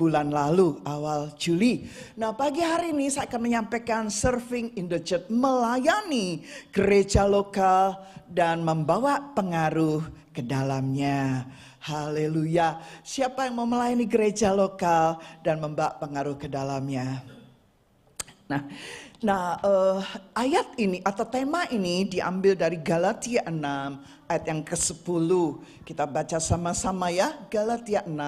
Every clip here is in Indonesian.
bulan lalu, awal Juli. Nah, pagi hari ini saya akan menyampaikan serving in the church, melayani gereja lokal dan membawa pengaruh ke dalamnya. Haleluya. Siapa yang mau melayani gereja lokal dan membawa pengaruh ke dalamnya? Nah, ayat ini atau tema ini diambil dari Galatia 6 ayat yang ke-10. Kita baca sama-sama ya, Galatia 6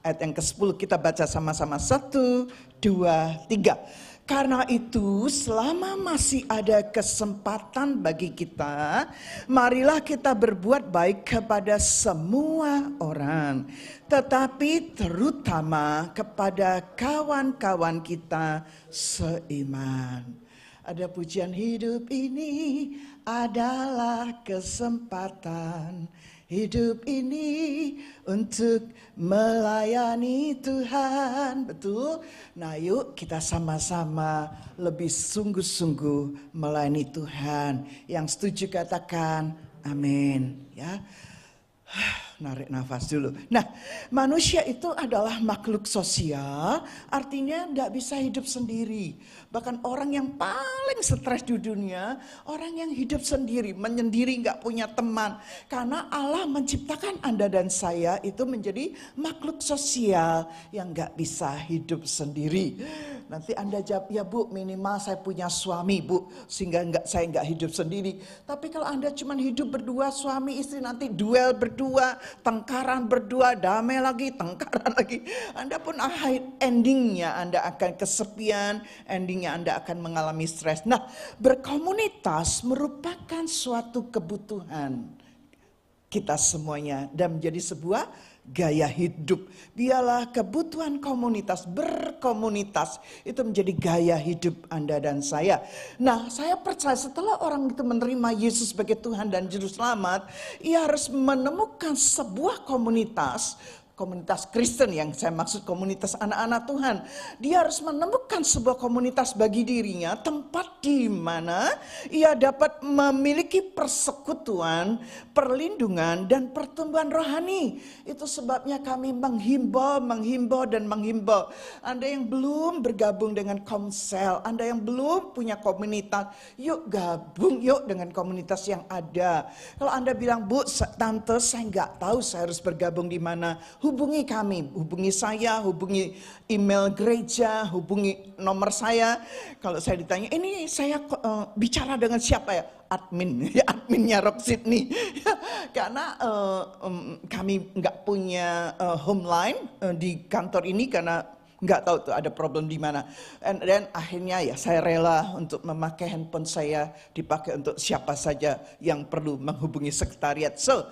ayat yang ke-10. Kita baca sama-sama, 1, 2, 3. Karena itu selama masih ada kesempatan bagi kita, marilah kita berbuat baik kepada semua orang, tetapi terutama kepada kawan-kawan kita seiman. Ada pujian, hidup ini adalah kesempatan, hidup ini untuk melayani Tuhan. Betul? Nah, yuk kita sama-sama lebih sungguh-sungguh melayani Tuhan. Yang setuju katakan amin, ya. Narik nafas dulu. Nah, manusia itu adalah makhluk sosial, artinya tidak bisa hidup sendiri. Bahkan orang yang paling stres di dunia, orang yang hidup sendiri, menyendiri, nggak punya teman. Karena Allah menciptakan Anda dan saya itu menjadi makhluk sosial yang nggak bisa hidup sendiri. Nanti Anda jawab, ya Bu, minimal saya punya suami Bu, sehingga saya nggak hidup sendiri. Tapi kalau Anda cuma hidup berdua, suami istri, nanti duel berdua, tengkaran berdua, damai lagi, tengkaran lagi. Anda pun akhir endingnya Anda akan kesepian, endingnya Anda akan mengalami stres. Nah, berkomunitas merupakan suatu kebutuhan kita semuanya dan menjadi sebuah gaya hidup. Biarlah kebutuhan komunitas, berkomunitas itu menjadi gaya hidup Anda dan saya. Nah, saya percaya setelah orang itu menerima Yesus sebagai Tuhan dan Juru Selamat, ia harus menemukan sebuah komunitas Kristen, yang saya maksud komunitas anak-anak Tuhan. Dia harus menemukan sebuah komunitas bagi dirinya, tempat di mana ia dapat memiliki persekutuan, perlindungan, dan pertumbuhan rohani. Itu sebabnya kami menghimbau. Anda yang belum bergabung dengan Komsel, Anda yang belum punya komunitas, yuk gabung yuk dengan komunitas yang ada. Kalau Anda bilang, Bu, Tante, saya nggak tahu saya harus bergabung di mana, hubungi kami, hubungi saya, hubungi email gereja, hubungi nomor saya. Kalau saya ditanya, ini saya bicara dengan siapa ya? Adminnya Rock Sydney. Karena kami nggak punya home line di kantor ini karena nggak tahu tuh ada problem di mana. Dan akhirnya ya saya rela untuk memakai handphone saya dipakai untuk siapa saja yang perlu menghubungi sekretariat. So,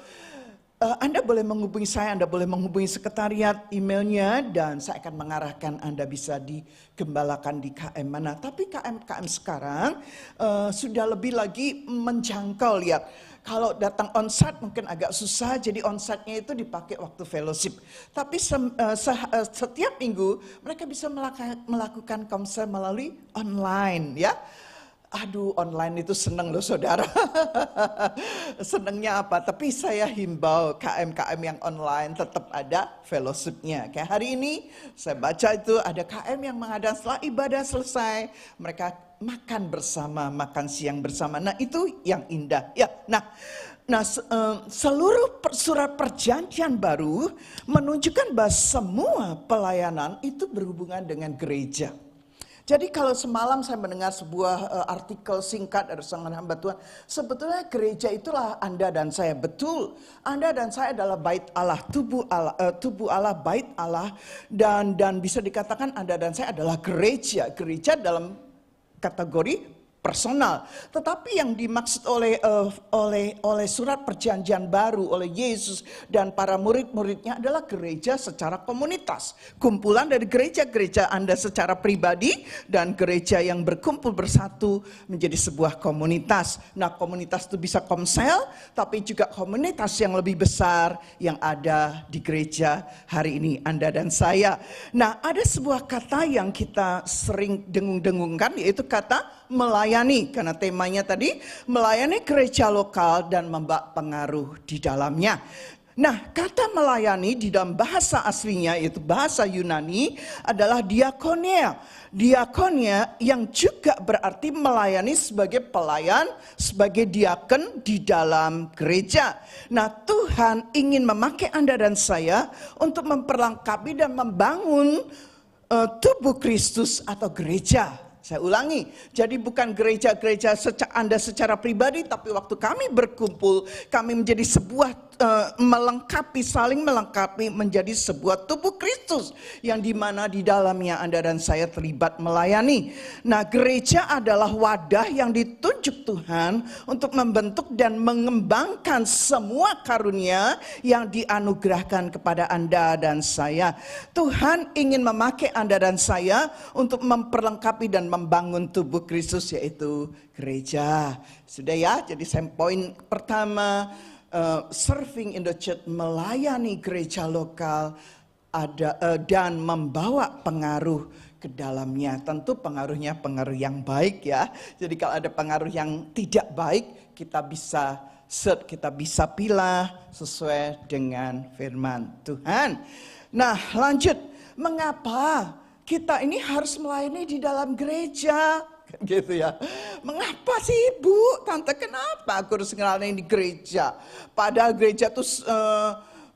Anda boleh menghubungi saya, Anda boleh menghubungi sekretariat, emailnya, dan saya akan mengarahkan Anda bisa digembalakan di KM mana. Tapi KM sekarang sudah lebih lagi menjangkau, lihat. Kalau datang onsite mungkin agak susah, jadi onsite-nya itu dipakai waktu fellowship. Tapi setiap minggu mereka bisa melakukan komsel melalui online, ya. Aduh, online itu seneng loh saudara. Senengnya apa? Tapi saya himbau KM-KM yang online tetap ada fellowship-nya. Kayak hari ini saya baca itu ada KM yang mengadakan setelah ibadah selesai, mereka makan bersama, makan siang bersama. Nah, itu yang indah. Ya, Nah, seluruh surat perjanjian baru menunjukkan bahwa semua pelayanan itu berhubungan dengan gereja. Jadi kalau semalam saya mendengar sebuah artikel singkat dari seorang hamba Tuhan, sebetulnya gereja itulah Anda dan saya. Betul, Anda dan saya adalah bait Allah, tubuh Allah, bait Allah, dan bisa dikatakan Anda dan saya adalah gereja dalam kategori personal. Tetapi yang dimaksud oleh surat perjanjian baru oleh Yesus dan para murid-muridnya adalah gereja secara komunitas. Kumpulan dari gereja-gereja Anda secara pribadi dan gereja yang berkumpul bersatu menjadi sebuah komunitas. Nah, komunitas itu bisa komsel, tapi juga komunitas yang lebih besar yang ada di gereja hari ini Anda dan saya. Nah, ada sebuah kata yang kita sering dengung-dengungkan, yaitu kata melayani, karena temanya tadi melayani gereja lokal dan membawa pengaruh di dalamnya. Nah, kata melayani di dalam bahasa aslinya, yaitu bahasa Yunani, adalah diakonia. Diakonia yang juga berarti melayani sebagai pelayan, sebagai diakon di dalam gereja. Nah, Tuhan ingin memakai Anda dan saya untuk memperlengkapi dan membangun tubuh Kristus atau gereja. Saya ulangi, jadi bukan gereja-gereja Anda secara pribadi, tapi waktu kami berkumpul, kami menjadi sebuah melengkapi, saling melengkapi menjadi sebuah tubuh Kristus yang dimana di dalamnya Anda dan saya terlibat melayani. Nah, gereja adalah wadah yang ditunjuk Tuhan untuk membentuk dan mengembangkan semua karunia yang dianugerahkan kepada Anda dan saya. Tuhan ingin memakai Anda dan saya untuk memperlengkapi dan membangun tubuh Kristus, yaitu gereja. Sudah ya, jadi poin pertama, serving in the church, melayani gereja lokal dan membawa pengaruh ke dalamnya. Tentu pengaruhnya pengaruh yang baik ya. Jadi kalau ada pengaruh yang tidak baik, kita bisa pilah sesuai dengan firman Tuhan. Nah, lanjut, mengapa kita ini harus melayani di dalam gereja? Gitu ya. Mengapa sih Bu, Tante, kenapa aku harus melayani di gereja? Padahal gereja tuh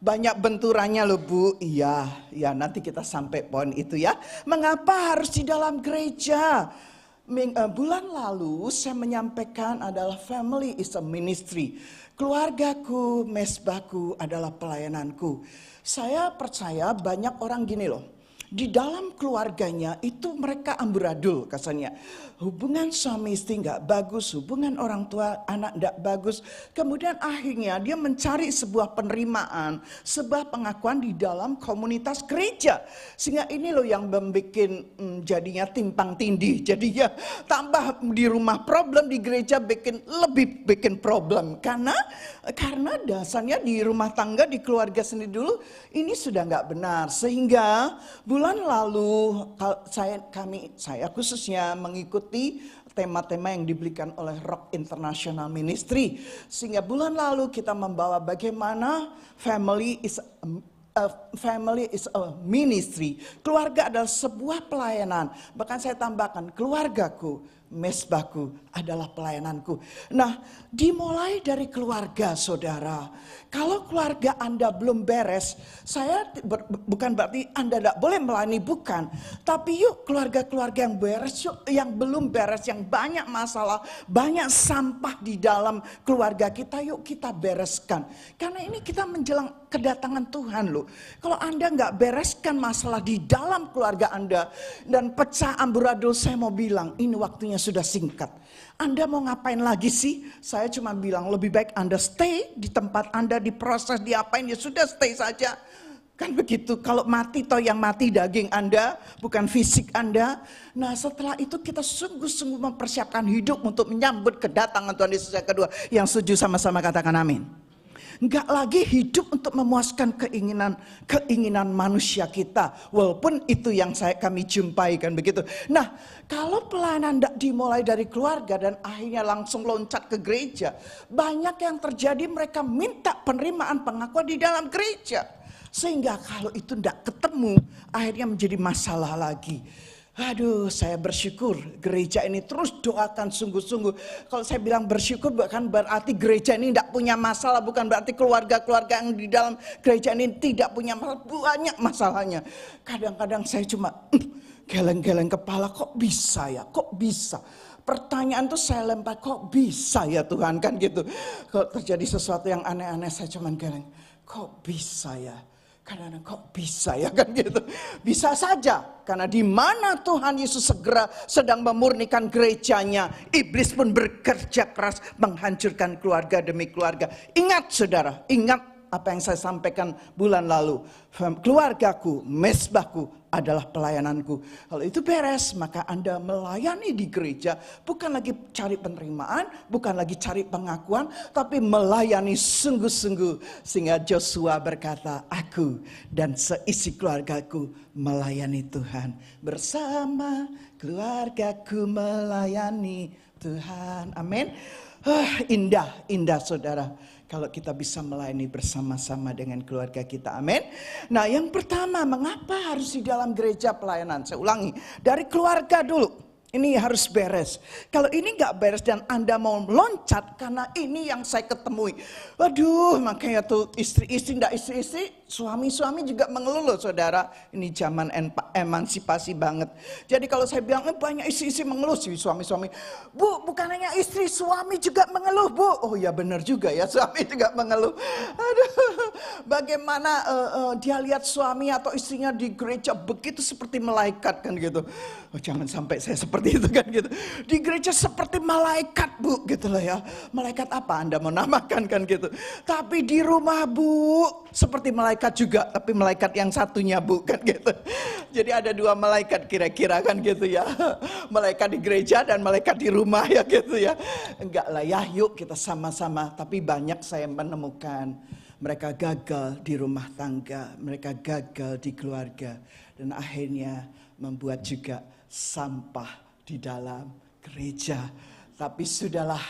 banyak benturannya loh Bu. Iya, nanti kita sampai poin itu ya. Mengapa harus di dalam gereja? Bulan lalu saya menyampaikan adalah family is a ministry. Keluargaku, mesbahku adalah pelayananku. Saya percaya banyak orang gini loh. Di dalam keluarganya itu mereka amburadul kasarnya. Hubungan suami istri nggak bagus, hubungan orang tua anak nggak bagus. Kemudian akhirnya dia mencari sebuah penerimaan, sebuah pengakuan di dalam komunitas gereja. Sehingga ini loh yang membuat jadinya timpang tindih. Jadinya tambah di rumah problem, di gereja bikin problem. Karena dasarnya di rumah tangga, di keluarga sendiri dulu ini sudah nggak benar. Sehingga bulan lalu saya khususnya mengikuti tema-tema yang diberikan oleh Rock International Ministry. Sehingga bulan lalu kita membawa bagaimana family is a ministry. Keluarga adalah sebuah pelayanan. Bahkan saya tambahkan, keluargaku, mesbahku adalah pelayananku. Nah, dimulai dari keluarga saudara. Kalau keluarga Anda belum beres, saya bukan berarti Anda tidak boleh melayani, bukan. Tapi yuk keluarga-keluarga yang beres, yuk yang belum beres, yang banyak masalah, banyak sampah di dalam keluarga kita, yuk kita bereskan. Karena ini kita menjelang kedatangan Tuhan loh. Kalau Anda nggak bereskan masalah di dalam keluarga Anda dan pecah amburadul, saya mau bilang ini waktunya sudah singkat. Anda mau ngapain lagi sih? Saya cuma bilang lebih baik Anda stay di tempat Anda, diproses, diapain, ya sudah stay saja. Kan begitu, kalau mati toh yang mati daging Anda, bukan fisik Anda. Nah setelah itu kita sungguh-sungguh mempersiapkan hidup untuk menyambut kedatangan Tuhan Yesus yang kedua. Yang setuju sama-sama katakan amin. Enggak lagi hidup untuk memuaskan keinginan manusia kita. Walaupun itu yang kami jumpai kan begitu. Nah, kalau pelayanan tidak dimulai dari keluarga dan akhirnya langsung loncat ke gereja, banyak yang terjadi, mereka minta penerimaan pengakuan di dalam gereja. Sehingga kalau itu tidak ketemu, akhirnya menjadi masalah lagi. Aduh, saya bersyukur gereja ini terus doakan sungguh-sungguh. Kalau saya bilang bersyukur bukan berarti gereja ini tidak punya masalah. Bukan berarti keluarga-keluarga yang di dalam gereja ini tidak punya masalah. Banyak masalahnya. Kadang-kadang saya cuma geleng-geleng kepala, kok bisa ya, kok bisa. Pertanyaan tuh saya lempar, kok bisa ya Tuhan, kan gitu. Kalau terjadi sesuatu yang aneh-aneh saya cuma geleng, kok bisa ya. Kadang-kadang kok bisa ya kan gitu. Bisa saja karena di mana Tuhan Yesus segera sedang memurnikan gerejanya, iblis pun bekerja keras menghancurkan keluarga demi keluarga. Ingat saudara, ingat apa yang saya sampaikan bulan lalu. Keluargaku, mesbahku adalah pelayananku. Kalau itu beres, maka Anda melayani di gereja. Bukan lagi cari penerimaan, bukan lagi cari pengakuan, tapi melayani sungguh-sungguh. Sehingga Joshua berkata, aku dan seisi keluargaku melayani Tuhan. Bersama keluargaku melayani Tuhan. Amin. Indah, indah saudara. Kalau kita bisa melayani bersama-sama dengan keluarga kita, amin. Nah yang pertama, mengapa harus di dalam gereja pelayanan? Saya ulangi, dari keluarga dulu. Ini harus beres. Kalau ini nggak beres dan Anda mau loncat karena ini yang saya ketemui. Waduh, makanya tuh istri-istri, enggak istri-istri, suami-suami juga mengeluh loh saudara. Ini zaman emansipasi banget. Jadi kalau saya bilang banyak istri-istri mengeluh sih suami-suami. Bu, bukan hanya istri, suami juga mengeluh bu. Oh ya benar juga ya, suami juga mengeluh. Aduh, bagaimana dia lihat suami atau istrinya di gereja begitu seperti malaikat kan gitu. Oh, jangan sampai saya seperti itu kan gitu. Di gereja seperti malaikat bu gitu loh ya. Malaikat apa Anda mau namakan kan gitu. Tapi di rumah bu seperti malaikat juga. Tapi malaikat yang satunya bu kan gitu. Jadi ada dua malaikat kira-kira kan gitu ya. Malaikat di gereja dan malaikat di rumah ya gitu ya. Enggak lah ya, yuk kita sama-sama. Tapi banyak saya menemukan mereka gagal di rumah tangga. Mereka gagal di keluarga. Dan akhirnya membuat juga sampah di dalam gereja. Tapi sudahlah,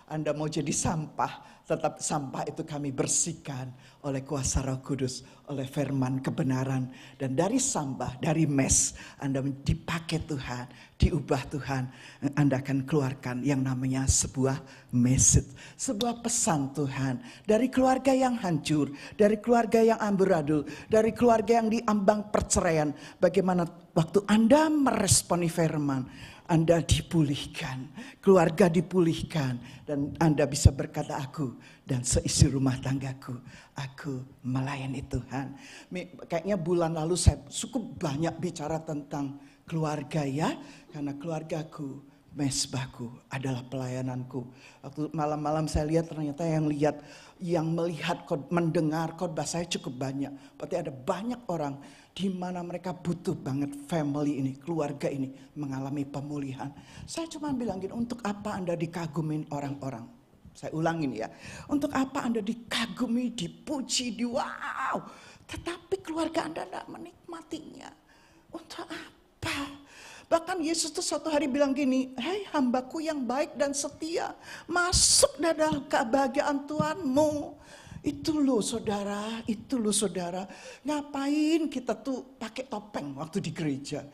Anda mau jadi sampah, tetap sampah itu kami bersihkan oleh kuasa Roh Kudus, oleh firman kebenaran. Dan dari sampah, dari mes, Anda dipakai Tuhan, diubah Tuhan. Anda akan keluarkan yang namanya sebuah message, sebuah pesan Tuhan. Dari keluarga yang hancur, dari keluarga yang amburadul, dari keluarga yang diambang perceraian. Bagaimana waktu Anda meresponi firman, Anda dipulihkan, keluarga dipulihkan, dan Anda bisa berkata aku dan seisi rumah tanggaku, aku melayani Tuhan. Kayaknya bulan lalu saya cukup banyak bicara tentang keluarga ya, karena keluargaku, mesbahku adalah pelayananku. Waktu malam-malam saya lihat ternyata yang melihat, mendengar khotbah saya cukup banyak. Berarti ada banyak orang di mana mereka butuh banget family ini, keluarga ini mengalami pemulihan. Saya cuma bilang gini, untuk apa Anda dikagumin orang-orang? Saya ulangin ya, untuk apa Anda dikagumi, dipuji, wow, tetapi keluarga Anda tidak menikmatinya? Untuk apa? Bahkan Yesus tuh suatu hari bilang gini, hei hambaku yang baik dan setia, masuk dalam kebahagiaan Tuhanmu. Itu loh saudara, itu loh saudara. Ngapain kita tuh pakai topeng waktu di gereja?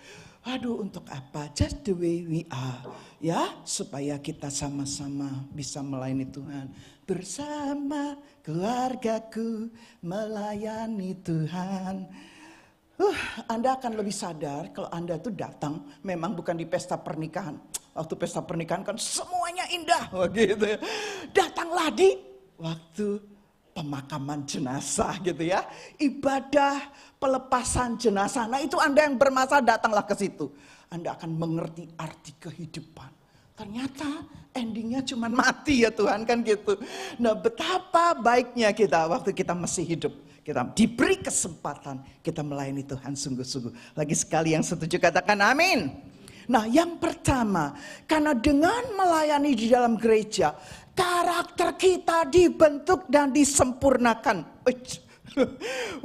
Aduh, untuk apa? Just the way we are. Ya, supaya kita sama-sama bisa melayani Tuhan. Bersama keluargaku melayani Tuhan. Anda akan lebih sadar kalau Anda tuh datang memang bukan di pesta pernikahan. Waktu pesta pernikahan kan semuanya indah. Gitu ya. Datanglah di waktu pemakaman jenazah gitu ya. Ibadah pelepasan jenazah. Nah itu Anda yang bermasalah, datanglah ke situ. Anda akan mengerti arti kehidupan. Ternyata endingnya cuma mati ya Tuhan kan gitu. Nah betapa baiknya kita waktu kita masih hidup. Kita diberi kesempatan kita melayani Tuhan sungguh-sungguh. Lagi sekali yang setuju katakan amin. Nah yang pertama, karena dengan melayani di dalam gereja, karakter kita dibentuk dan disempurnakan.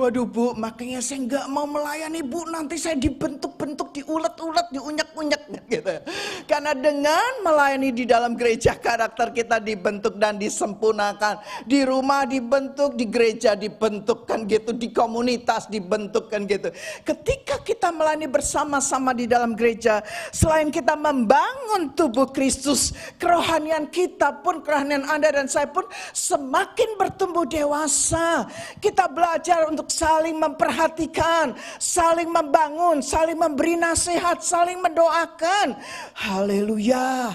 Waduh bu, makanya saya nggak mau melayani bu, nanti saya dibentuk-bentuk, diulet-ulet, diunyak-unyak gitu. Karena dengan melayani di dalam gereja, karakter kita dibentuk dan disempurnakan. Di rumah dibentuk, di gereja dibentuk kan gitu, di komunitas dibentuk kan gitu. Ketika kita melayani bersama-sama di dalam gereja, selain kita membangun tubuh Kristus, kerohanian kita pun, kerohanian Anda dan saya pun semakin bertumbuh dewasa. Kita belajar untuk saling memperhatikan, saling membangun, saling memberi nasihat, saling mendoakan. Haleluya.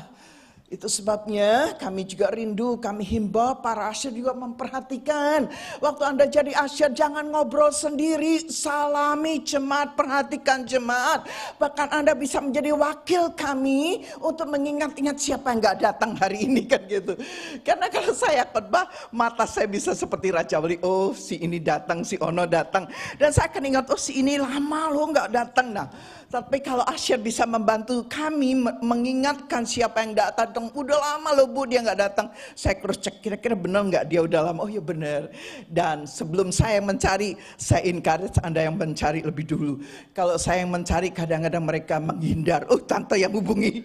Itu sebabnya kami juga rindu, kami himbau para asyir juga memperhatikan. Waktu Anda jadi asyir jangan ngobrol sendiri, salami jemaat, perhatikan jemaat. Bahkan Anda bisa menjadi wakil kami untuk mengingat-ingat siapa yang gak datang hari ini kan gitu. Karena kalau saya khotbah, mata saya bisa seperti Raja Wali. Oh si ini datang, si Ono datang. Dan saya akan ingat, oh si ini lama loh gak datang. Nah, tapi kalau asyir bisa membantu kami mengingatkan siapa yang datang, udah lama loh bu dia nggak datang. Saya terus cek kira-kira benar nggak dia udah lama. Oh ya benar. Dan sebelum saya mencari, saya encourage Anda yang mencari lebih dulu. Kalau saya yang mencari kadang-kadang mereka menghindar. Oh tante yang hubungi.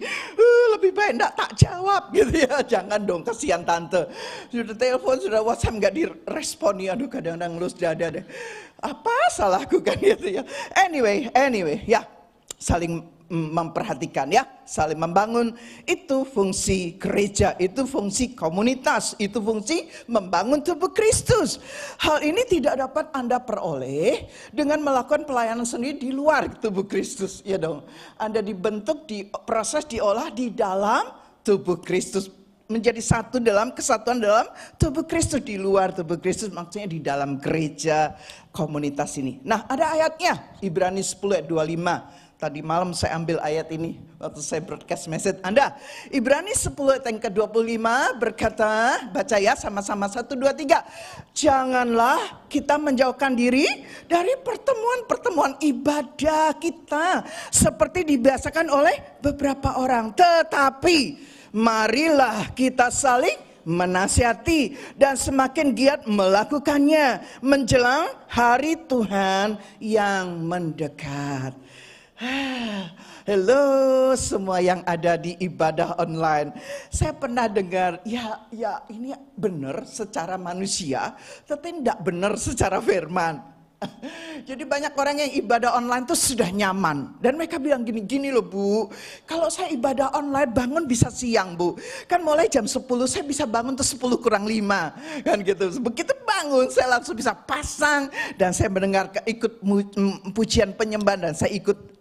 lebih baik enggak tak jawab gitu ya. Jangan dong, kasihan tante. Sudah telepon, sudah WhatsApp enggak diresponi. Aduh, kadang-kadang lu sudah ada. Apa salahku kan gitu ya. Anyway, ya. Saling memperhatikan ya, saling membangun. Itu fungsi gereja, itu fungsi komunitas, itu fungsi membangun tubuh Kristus. Hal ini tidak dapat Anda peroleh dengan melakukan pelayanan sendiri di luar tubuh Kristus, ya dong. Anda dibentuk, diproses, diolah di dalam tubuh Kristus, menjadi satu dalam kesatuan dalam tubuh Kristus. Di luar tubuh Kristus maksudnya di dalam gereja komunitas ini. Nah, ada ayatnya, Ibrani 10 ayat 25. Tadi malam saya ambil ayat ini waktu saya broadcast message Anda. Ibrani 10 ayat yang ke-25 berkata, baca ya sama-sama 1, 2, 3. Janganlah kita menjauhkan diri dari pertemuan-pertemuan ibadah kita seperti dibiasakan oleh beberapa orang. Tetapi marilah kita saling menasihati dan semakin giat melakukannya menjelang hari Tuhan yang mendekat. Halo semua yang ada di ibadah online. Saya pernah dengar, ya ini benar secara manusia, tetapi tidak benar secara firman. Jadi banyak orang yang ibadah online tuh sudah nyaman. Dan mereka bilang gini loh Bu, kalau saya ibadah online bangun bisa siang Bu. Kan mulai jam 10 saya bisa bangun tuh 10 kurang 5. Kan gitu. Begitu bangun saya langsung bisa pasang. Dan saya mendengar ikut pujian penyembahan dan saya ikut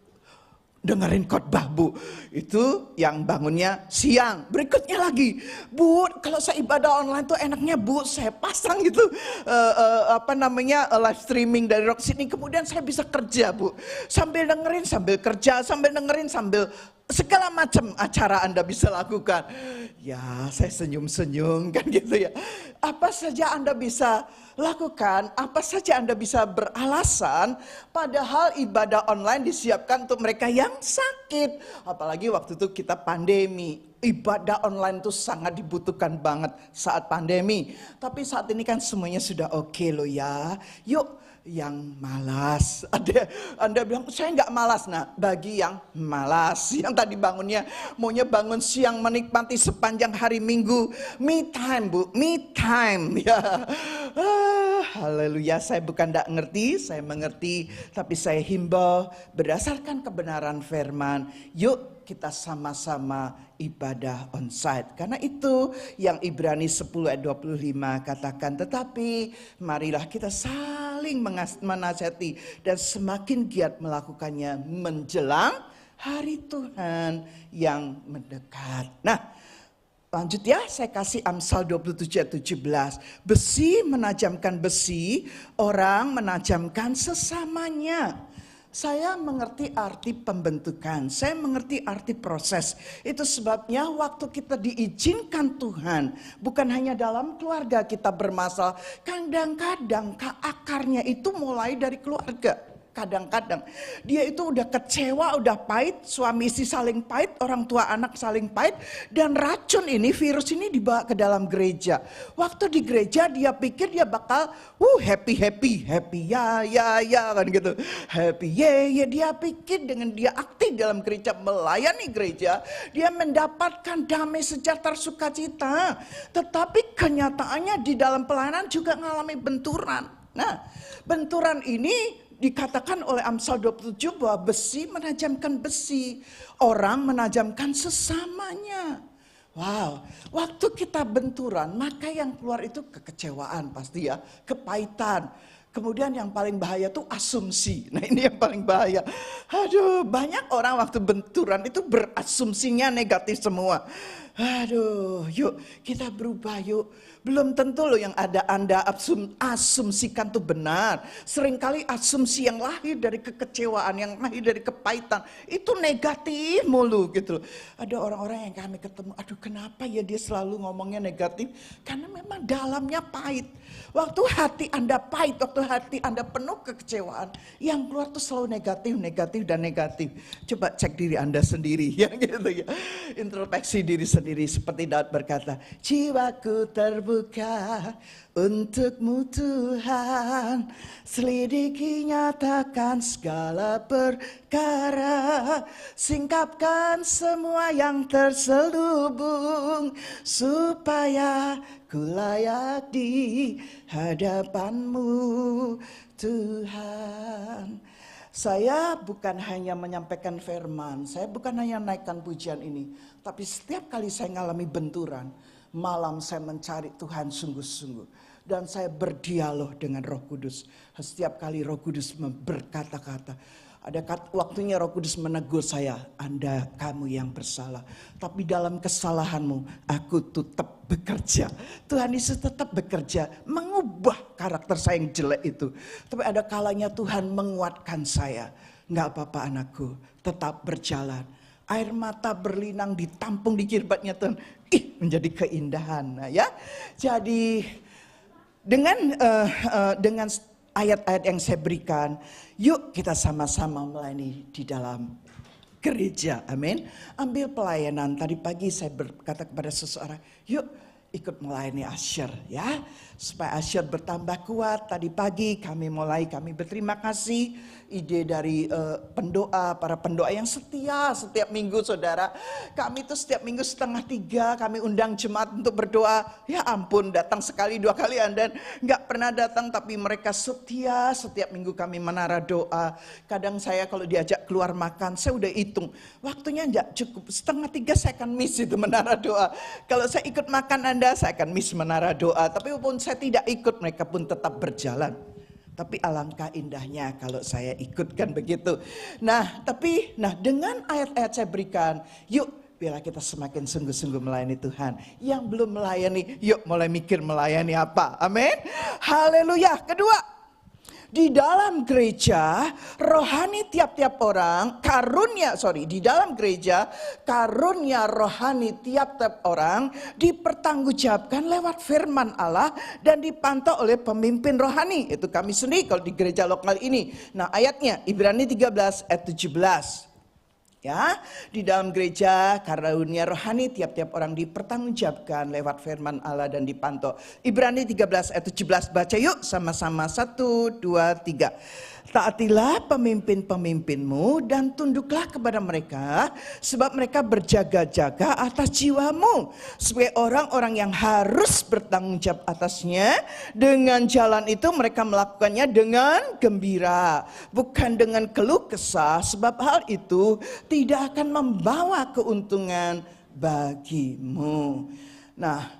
dengerin khotbah Bu. Itu yang bangunnya siang. Berikutnya lagi, Bu, kalau saya ibadah online tuh enaknya Bu, saya pasang gitu live streaming dari Rock Sydney. Kemudian saya bisa kerja Bu, sambil dengerin, sambil kerja, sambil dengerin, sambil segala macam acara Anda bisa lakukan. Ya, saya senyum-senyum kan gitu ya. Apa saja Anda bisa lakukan, apa saja Anda bisa beralasan, padahal ibadah online disiapkan untuk mereka yang sakit. Apalagi waktu itu kita pandemi, ibadah online itu sangat dibutuhkan banget saat pandemi. Tapi saat ini kan semuanya sudah oke loh ya. Yuk yang malas, Anda bilang saya nggak malas. Nah, bagi yang malas, yang tadi bangunnya maunya bangun siang menikmati sepanjang hari Minggu, me time Bu, me time ya. Haleluya, saya bukan tidak ngerti, saya mengerti, tapi saya himbau berdasarkan kebenaran firman, yuk kita sama-sama ibadah onsite. Karena itu yang Ibrani 10 ayat 25 katakan, tetapi marilah kita saling menasihati dan semakin giat melakukannya menjelang hari Tuhan yang mendekat. Nah, lanjut ya, saya kasih Amsal 27 ayat 17. Besi menajamkan besi, orang menajamkan sesamanya. Saya mengerti arti pembentukan, saya mengerti arti proses. Itu sebabnya waktu kita diizinkan Tuhan, bukan hanya dalam keluarga kita bermasalah. Kadang-kadang akarnya itu mulai dari keluarga. Kadang-kadang dia itu udah kecewa, udah pahit, suami istri saling pahit, orang tua anak saling pahit, dan racun ini, virus ini dibawa ke dalam gereja. Waktu di gereja dia pikir dia bakal happy ya kan gitu, happy ya dia pikir dengan dia aktif dalam gereja, melayani gereja, dia mendapatkan damai sejahtera sukacita. Tetapi kenyataannya di dalam pelayanan juga mengalami benturan. Nah, benturan ini dikatakan oleh Amsal 27 bahwa besi menajamkan besi, orang menajamkan sesamanya. Wow, waktu kita benturan maka yang keluar itu kekecewaan pasti ya, kepahitan. Kemudian yang paling bahaya tuh asumsi. Nah ini yang paling bahaya. Aduh, banyak orang waktu benturan itu berasumsinya negatif semua. Aduh, yuk kita berubah yuk. Belum tentu loh yang ada Anda asumsikan tuh benar. Seringkali asumsi yang lahir dari kekecewaan, yang lahir dari kepahitan, itu negatif mulu gitu. Ada orang-orang yang kami ketemu, aduh kenapa ya dia selalu ngomongnya negatif? Karena memang dalamnya pahit. Waktu hati Anda pahit, waktu hati Anda penuh kekecewaan, yang keluar tuh selalu negatif dan negatif. Coba cek diri Anda sendiri ya gitu ya. Introspeksi diri sendiri. sendiri seperti Daud berkata, jiwaku terbuka untukmu Tuhan, selidiki nyatakan segala perkara, singkapkan semua yang terselubung, supaya ku layak di hadapanmu Tuhan. Saya bukan hanya menyampaikan firman, saya bukan hanya naikkan pujian ini, tapi setiap kali saya mengalami benturan, malam saya mencari Tuhan sungguh-sungguh. Dan saya berdialog dengan Roh Kudus. Setiap kali Roh Kudus berkata-kata, ada waktunya Roh Kudus menegur saya, Anda kamu yang bersalah. Tapi dalam kesalahanmu aku tetap bekerja. Tuhan Yesus tetap bekerja mengubah karakter saya yang jelek itu. Tapi ada kalanya Tuhan menguatkan saya. Enggak apa-apa anakku, tetap berjalan. Air mata berlinang ditampung di kirbatnya Tuhan. Menjadi keindahan. Nah, ya. Jadi dengan ayat-ayat yang saya berikan, yuk kita sama-sama melayani di dalam gereja. Amin. Ambil pelayanan. Tadi pagi saya berkata kepada seseorang, yuk ikut melayani Asyir ya. Supaya Asyir bertambah kuat. Tadi pagi kami berterima kasih. Ide dari para pendoa yang setia setiap minggu saudara. Kami itu setiap minggu 2:30 kami undang jemaat untuk berdoa. Ya ampun, datang sekali 2 kali dan nggak pernah datang, tapi mereka setia. Setiap minggu kami menara doa. Kadang saya kalau diajak keluar makan, saya udah hitung waktunya nggak cukup, 2:30 saya akan miss itu menara doa. Kalau saya ikut makan Anda, saya akan miss menara doa. Tapi walaupun saya tidak ikut, mereka pun tetap berjalan. Tapi alangkah indahnya kalau saya ikutkan begitu. Nah, dengan ayat-ayat saya berikan, yuk biarlah kita semakin sungguh-sungguh melayani Tuhan. Yang belum melayani, yuk mulai mikir melayani apa. Amin. Haleluya. Kedua, di dalam gereja rohani tiap-tiap orang, di dalam gereja karunia rohani tiap-tiap orang dipertanggungjawabkan lewat firman Allah dan dipantau oleh pemimpin rohani. Itu kami sendiri kalau di gereja lokal ini. Nah ayatnya Ibrani 13 ayat 17. Ya, di dalam gereja karunia rohani tiap-tiap orang dipertanggungjawabkan lewat firman Allah dan dipantau. Ibrani 13 ayat 17, baca yuk sama-sama 1, 2, 3. Taatilah pemimpin-pemimpinmu dan tunduklah kepada mereka, sebab mereka berjaga-jaga atas jiwamu, supaya orang-orang yang harus bertanggung jawab atasnya dengan jalan itu mereka melakukannya dengan gembira, bukan dengan keluh kesah, sebab hal itu tidak akan membawa keuntungan bagimu. Nah,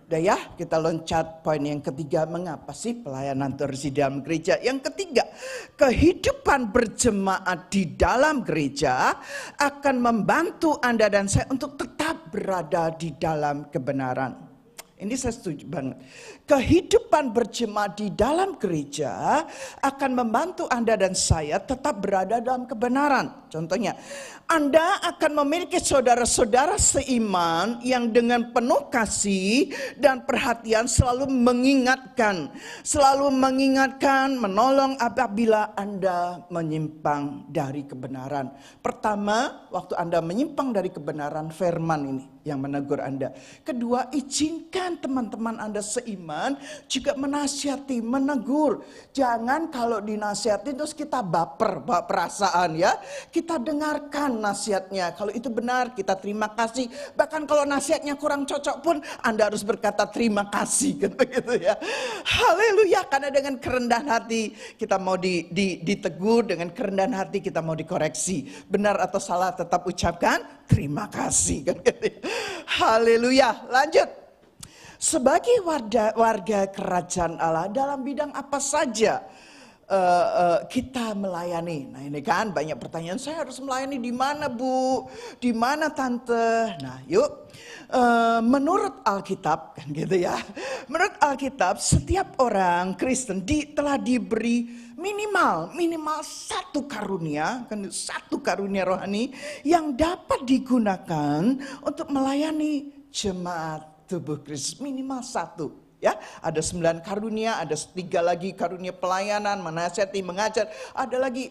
udah ya, kita loncat poin yang ketiga, mengapa sih pelayanan terus di dalam gereja? Yang ketiga, kehidupan berjemaat di dalam gereja akan membantu Anda dan saya untuk tetap berada di dalam kebenaran. Ini saya setuju banget. Kehidupan berjemaat di dalam gereja akan membantu Anda dan saya tetap berada dalam kebenaran. Contohnya, Anda akan memiliki saudara-saudara seiman yang dengan penuh kasih dan perhatian selalu mengingatkan, menolong apabila Anda menyimpang dari kebenaran. Pertama, waktu Anda menyimpang dari kebenaran, firman ini yang menegur Anda. Kedua, izinkan teman-teman Anda seiman juga menasihati, menegur. Jangan kalau dinasihati terus kita baper, bawa perasaan ya. Kita dengarkan nasihatnya. Kalau itu benar, kita terima kasih. Bahkan kalau nasihatnya kurang cocok pun Anda harus berkata terima kasih kan begitu ya. Haleluya, karena dengan kerendahan hati kita mau ditegur, dengan kerendahan hati kita mau dikoreksi. Benar atau salah tetap ucapkan terima kasih kan gitu ya. Haleluya. Lanjut. Sebagai warga kerajaan Allah dalam bidang apa saja kita melayani. Nah ini kan banyak pertanyaan, saya harus melayani di mana Bu? Di mana Tante? Nah yuk, menurut Alkitab kan gitu ya. Menurut Alkitab setiap orang Kristen telah diberi minimal satu karunia, kan satu karunia rohani yang dapat digunakan untuk melayani jemaat tubuh Kristus, minimal satu. Ya, ada 9 karunia, ada 3 lagi karunia pelayanan, menasihati, mengajar, ada lagi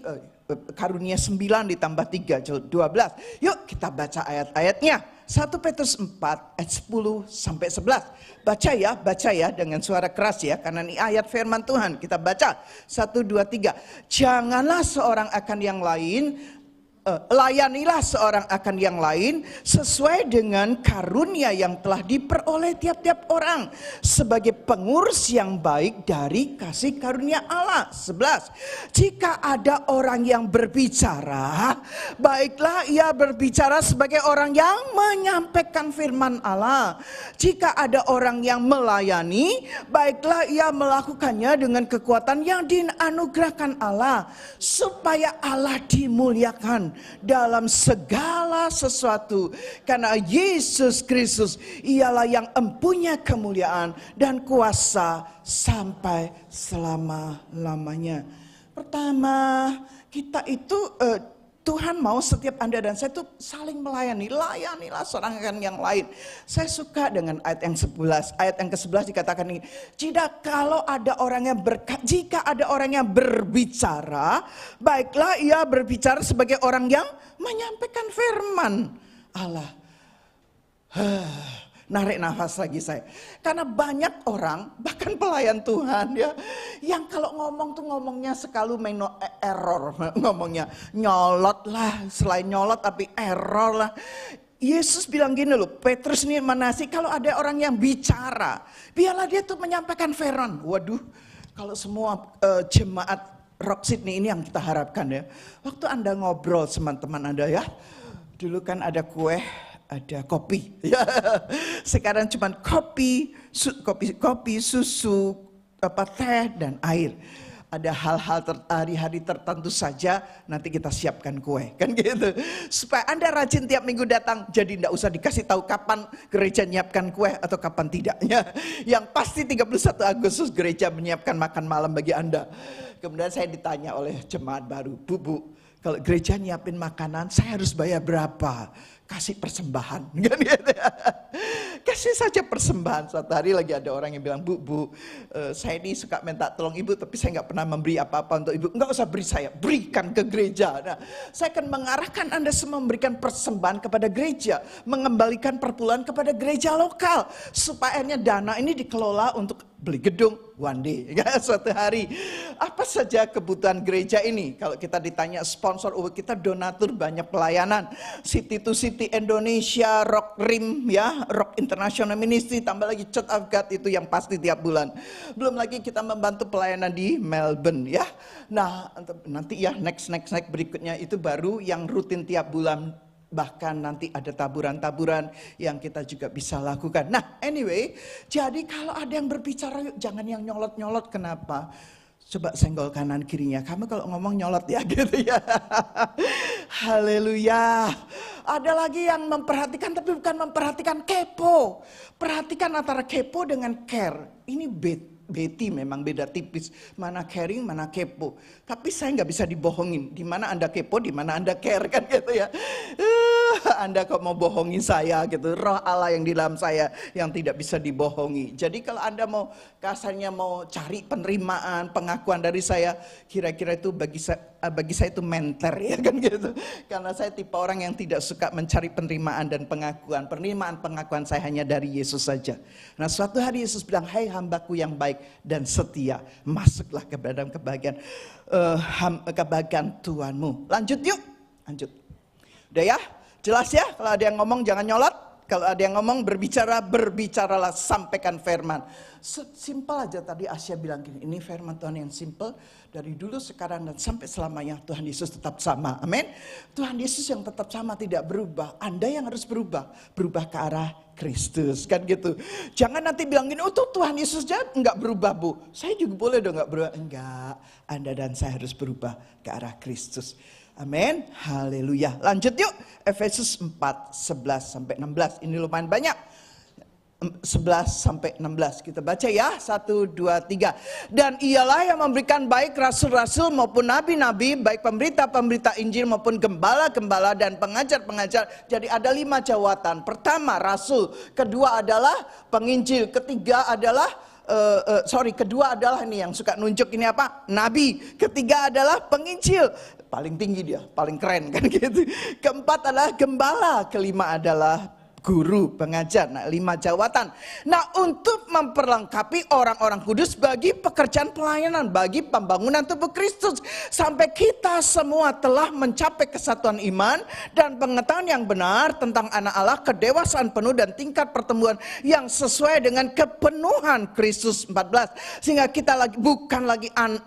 karunia 9 ditambah 3, 12. Yuk kita baca ayat-ayatnya. 1 Petrus 4 ayat 10 sampai 11. Baca ya dengan suara keras ya, karena ini ayat firman Tuhan. Kita baca 1, 2, 3. Janganlah seorang akan yang lain, layanilah seorang akan yang lain sesuai dengan karunia yang telah diperoleh tiap-tiap orang sebagai pengurus yang baik dari kasih karunia Allah. 11. Jika ada orang yang berbicara, baiklah ia berbicara sebagai orang yang menyampaikan firman Allah. Jika ada orang yang melayani, baiklah ia melakukannya dengan kekuatan yang dianugerahkan Allah, supaya Allah dimuliakan dalam segala sesuatu, karena Yesus Kristus ialah yang mempunyai kemuliaan dan kuasa sampai selama-lamanya. Pertama, kita itu Tuhan mau setiap Anda dan saya itu saling melayani. Layanilah seorang akan yang lain. Saya suka dengan ayat yang 11. Ayat yang ke-11 dikatakan ini, jika ada orang yang berbicara, baiklah ia berbicara sebagai orang yang menyampaikan firman Allah. Narik nafas lagi saya. Karena banyak orang, bahkan pelayan Tuhan ya, yang kalau ngomong tuh ngomongnya selalu error. Ngomongnya nyolot lah, selain nyolot tapi error lah. Yesus bilang gini loh, Petrus ini menasih, kalau ada orang yang bicara, biarlah dia tuh menyampaikan firman. Waduh, kalau semua jemaat Rock Sydney ini yang kita harapkan ya. Waktu Anda ngobrol sama teman Anda ya, dulu kan ada kue, ada kopi. Sekarang cuma kopi, susu, teh dan air. Ada hal-hal hari-hari tertentu saja nanti kita siapkan kue, kan gitu. Supaya Anda rajin tiap minggu datang, jadi tidak usah dikasih tahu kapan gereja menyiapkan kue atau kapan tidaknya. Yang pasti 31 Agustus gereja menyiapkan makan malam bagi Anda. Kemudian saya ditanya oleh jemaat baru, Bu, kalau gereja nyiapin makanan, saya harus bayar berapa? Kasih persembahan, kan gitu ya. Kasih saja persembahan. Suatu hari lagi ada orang yang bilang, Bu, saya ini suka minta tolong ibu, tapi saya nggak pernah memberi apa-apa untuk ibu. Nggak usah beri saya, berikan ke gereja. Nah, saya akan mengarahkan Anda semua memberikan persembahan kepada gereja, mengembalikan perpuluhan kepada gereja lokal, supaya dana ini dikelola untuk beli gedung one day, ya, suatu hari. Apa saja kebutuhan gereja ini? Kalau kita ditanya sponsor, kita donatur banyak pelayanan. City to City Indonesia, Rock Rim, ya, Rock International Ministry, tambah lagi Church of God itu yang pasti tiap bulan. Belum lagi kita membantu pelayanan di Melbourne, ya. Nah, nanti ya next berikutnya itu baru yang rutin tiap bulan. Bahkan nanti ada taburan-taburan yang kita juga bisa lakukan. Nah, anyway, jadi kalau ada yang berbicara, yuk jangan yang nyolot-nyolot. Kenapa? Coba senggol kanan kirinya. Kamu kalau ngomong nyolot ya gitu ya. Haleluya. Ada lagi yang memperhatikan tapi bukan memperhatikan, kepo. Perhatikan antara kepo dengan care. Ini Betty memang beda tipis. Mana caring, mana kepo. Tapi saya nggak bisa dibohongin. Di mana Anda kepo, di mana Anda care, kan gitu ya. Anda kok mau bohongin saya gitu. Roh Allah yang di dalam saya yang tidak bisa dibohongi. Jadi kalau Anda mau kasarnya mau cari penerimaan, pengakuan dari saya, kira-kira itu bagi saya itu menter ya kan gitu. Karena saya tipe orang yang tidak suka mencari penerimaan dan pengakuan. Penerimaan saya hanya dari Yesus saja. Nah, suatu hari Yesus bilang, "Hai hambaku yang baik dan setia, masuklah ke dalam kebahagiaan Tuhanmu." Lanjut yuk, lanjut. Udah ya? Jelas ya, kalau ada yang ngomong jangan nyolot. Kalau ada yang ngomong berbicaralah, sampaikan firman. Simpel aja tadi Asia bilang gini, ini firman Tuhan yang simpel. Dari dulu, sekarang, dan sampai selamanya Tuhan Yesus tetap sama. Amin. Tuhan Yesus yang tetap sama, tidak berubah. Anda yang harus berubah ke arah Kristus, kan gitu. Jangan nanti bilang gini, oh tuh Tuhan Yesus aja enggak berubah, Bu. Saya juga boleh dong enggak berubah. Enggak, Anda dan saya harus berubah ke arah Kristus. Amin, haleluya. Lanjut yuk, Efesus 4, 11 sampai 16. Ini lumayan banyak. 11 sampai 16 kita baca ya. 1, 2, 3. Dan ialah yang memberikan baik rasul-rasul maupun nabi-nabi, baik pemberita-pemberita Injil maupun gembala-gembala dan pengajar-pengajar. Jadi ada 5 jawatan. Pertama rasul, kedua adalah penginjil, ketiga adalah kedua adalah ini yang suka nunjuk ini apa? Nabi. Ketiga adalah penginjil. Paling tinggi dia, paling keren kan gitu. Keempat adalah gembala, kelima adalah guru, pengajar. Nah, 5 jawatan. Nah, untuk memperlengkapi orang-orang kudus bagi pekerjaan pelayanan, bagi pembangunan tubuh Kristus. Sampai kita semua telah mencapai kesatuan iman dan pengetahuan yang benar tentang anak Allah, kedewasaan penuh dan tingkat pertumbuhan yang sesuai dengan kepenuhan Kristus. 14. Sehingga kita bukan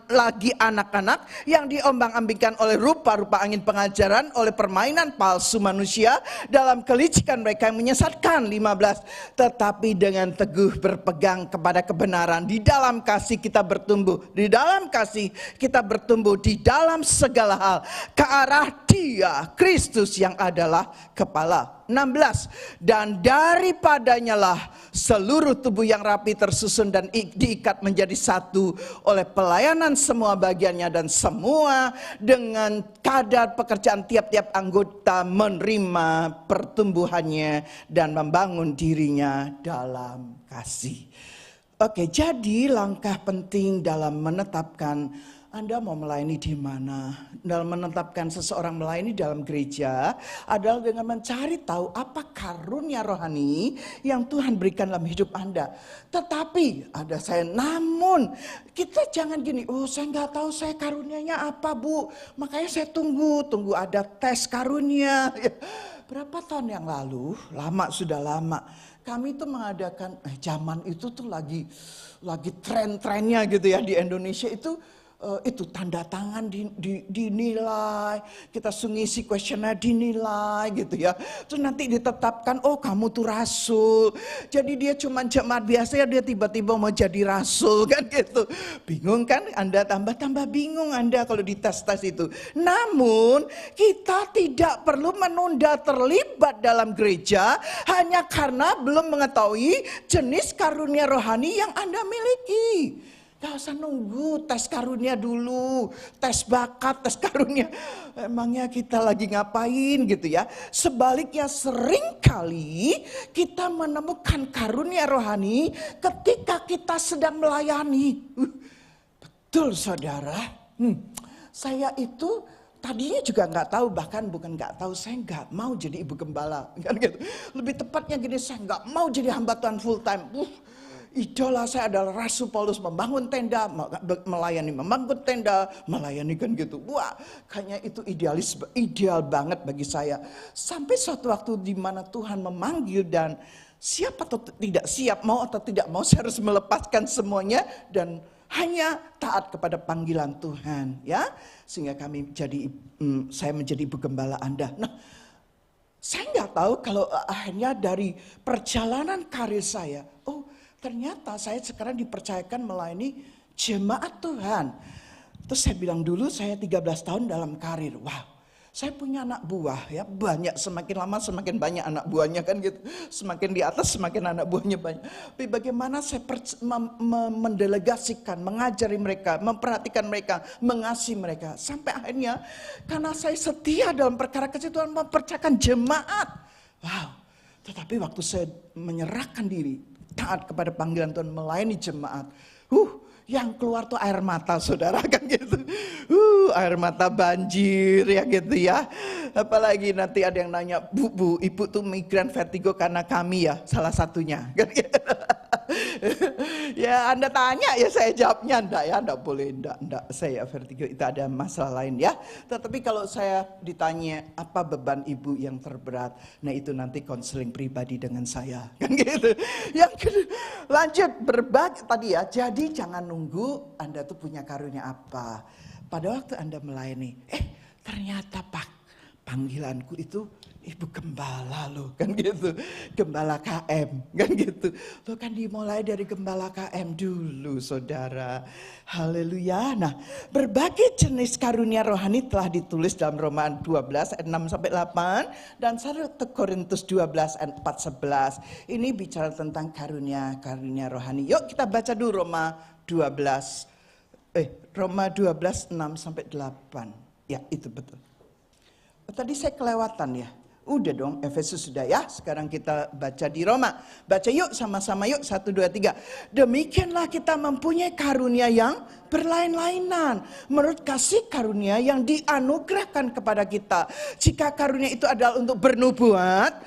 lagi anak-anak yang diombang-ambingkan oleh rupa-rupa angin pengajaran, oleh permainan palsu manusia dalam kelicikan mereka yang menyesatkan. 15. Tetapi dengan teguh berpegang kepada kebenaran, di dalam kasih kita bertumbuh, di dalam kasih kita bertumbuh di dalam segala hal ke arah Dia, Kristus yang adalah kepala. 16. Dan daripadanya lah seluruh tubuh yang rapi tersusun dan diikat menjadi satu oleh pelayanan semua bagiannya, dan semua dengan kadar pekerjaan tiap-tiap anggota menerima pertumbuhannya dan membangun dirinya dalam kasih. Oke, jadi langkah penting dalam menetapkan Anda mau melayani di mana, dalam menetapkan seseorang melayani dalam gereja adalah dengan mencari tahu apa karunia rohani yang Tuhan berikan dalam hidup Anda. Tetapi namun kita jangan gini, oh saya nggak tahu saya karunianya apa Bu, makanya saya tunggu ada tes karunia. Berapa tahun yang lalu, sudah lama, kami tuh mengadakan, zaman itu tuh lagi tren-trennya gitu ya di Indonesia itu tanda tangan dinilai, kita ngisi kuesioner dinilai gitu ya. Terus nanti ditetapkan, oh kamu tuh rasul. Jadi dia cuma jemaat biasa ya, dia tiba-tiba mau jadi rasul kan gitu. Bingung kan Anda, tambah bingung Anda kalau dites-tes itu. Namun kita tidak perlu menunda terlibat dalam gereja hanya karena belum mengetahui jenis karunia rohani yang Anda miliki. Gak usah nunggu tes karunia dulu, tes bakat, tes karunia. Emangnya kita lagi ngapain gitu ya. Sebaliknya seringkali kita menemukan karunia rohani ketika kita sedang melayani. Betul saudara. Saya itu tadinya juga nggak tahu, bahkan bukan nggak tahu, saya nggak mau jadi ibu gembala. Kan gitu. Lebih tepatnya gini, saya nggak mau jadi hamba Tuhan full time. Idola saya adalah Rasul Paulus, membangun tenda, melayani, membangun tenda, melayani kan gitu. Wah, kayaknya itu ideal banget bagi saya. Sampai suatu waktu di mana Tuhan memanggil dan siap atau tidak siap, mau atau tidak mau, saya harus melepaskan semuanya dan hanya taat kepada panggilan Tuhan, ya. Sehingga saya menjadi ibu gembala Anda. Nah, saya nggak tahu kalau akhirnya dari perjalanan karir saya, ternyata saya sekarang dipercayakan melayani jemaat Tuhan. Terus saya bilang dulu saya 13 tahun dalam karir. Wow, saya punya anak buah ya, banyak, semakin lama semakin banyak anak buahnya kan gitu. Semakin di atas semakin anak buahnya banyak. Tapi bagaimana saya mendelegasikan, mengajari mereka, memperhatikan mereka, mengasihi mereka. Sampai akhirnya karena saya setia dalam perkara kecil, Tuhan mempercayakan jemaat. Wow, tetapi waktu saya menyerahkan diri, taat kepada panggilan Tuhan, melayani jemaat, yang keluar tuh air mata saudara kan gitu. Air mata banjir ya gitu ya. Apalagi nanti ada yang nanya, Bu, ibu tuh migran vertigo karena kami ya, salah satunya. Kan gitu. Ya Anda tanya ya saya jawabnya enggak boleh, enggak saya vertigo, itu ada masalah lain ya. Tetapi kalau saya ditanya apa beban ibu yang terberat, nah itu nanti konseling pribadi dengan saya kan gitu. Yang kedua, lanjut berbagi tadi ya. Jadi jangan nunggu Anda tuh punya karunia apa. Pada waktu Anda melayani, ternyata panggilanku itu ibu gembala loh kan gitu, gembala KM kan gitu. Lo kan dimulai dari gembala KM dulu saudara. Haleluya. Nah, berbagai jenis karunia rohani telah ditulis dalam Roma 12 ayat 6 sampai 8 dan 1 Korintus 12 ayat 4-11. Ini bicara tentang karunia rohani. Yuk kita baca dulu Roma 12 6 sampai 8. Ya, itu betul. Tadi saya kelewatan ya. Udah dong, Efesus sudah ya. Sekarang kita baca di Roma. Baca yuk sama-sama yuk. 1, 2, 3. Demikianlah kita mempunyai karunia yang berlain-lainan. Menurut kasih karunia yang dianugerahkan kepada kita. Jika karunia itu adalah untuk bernubuat,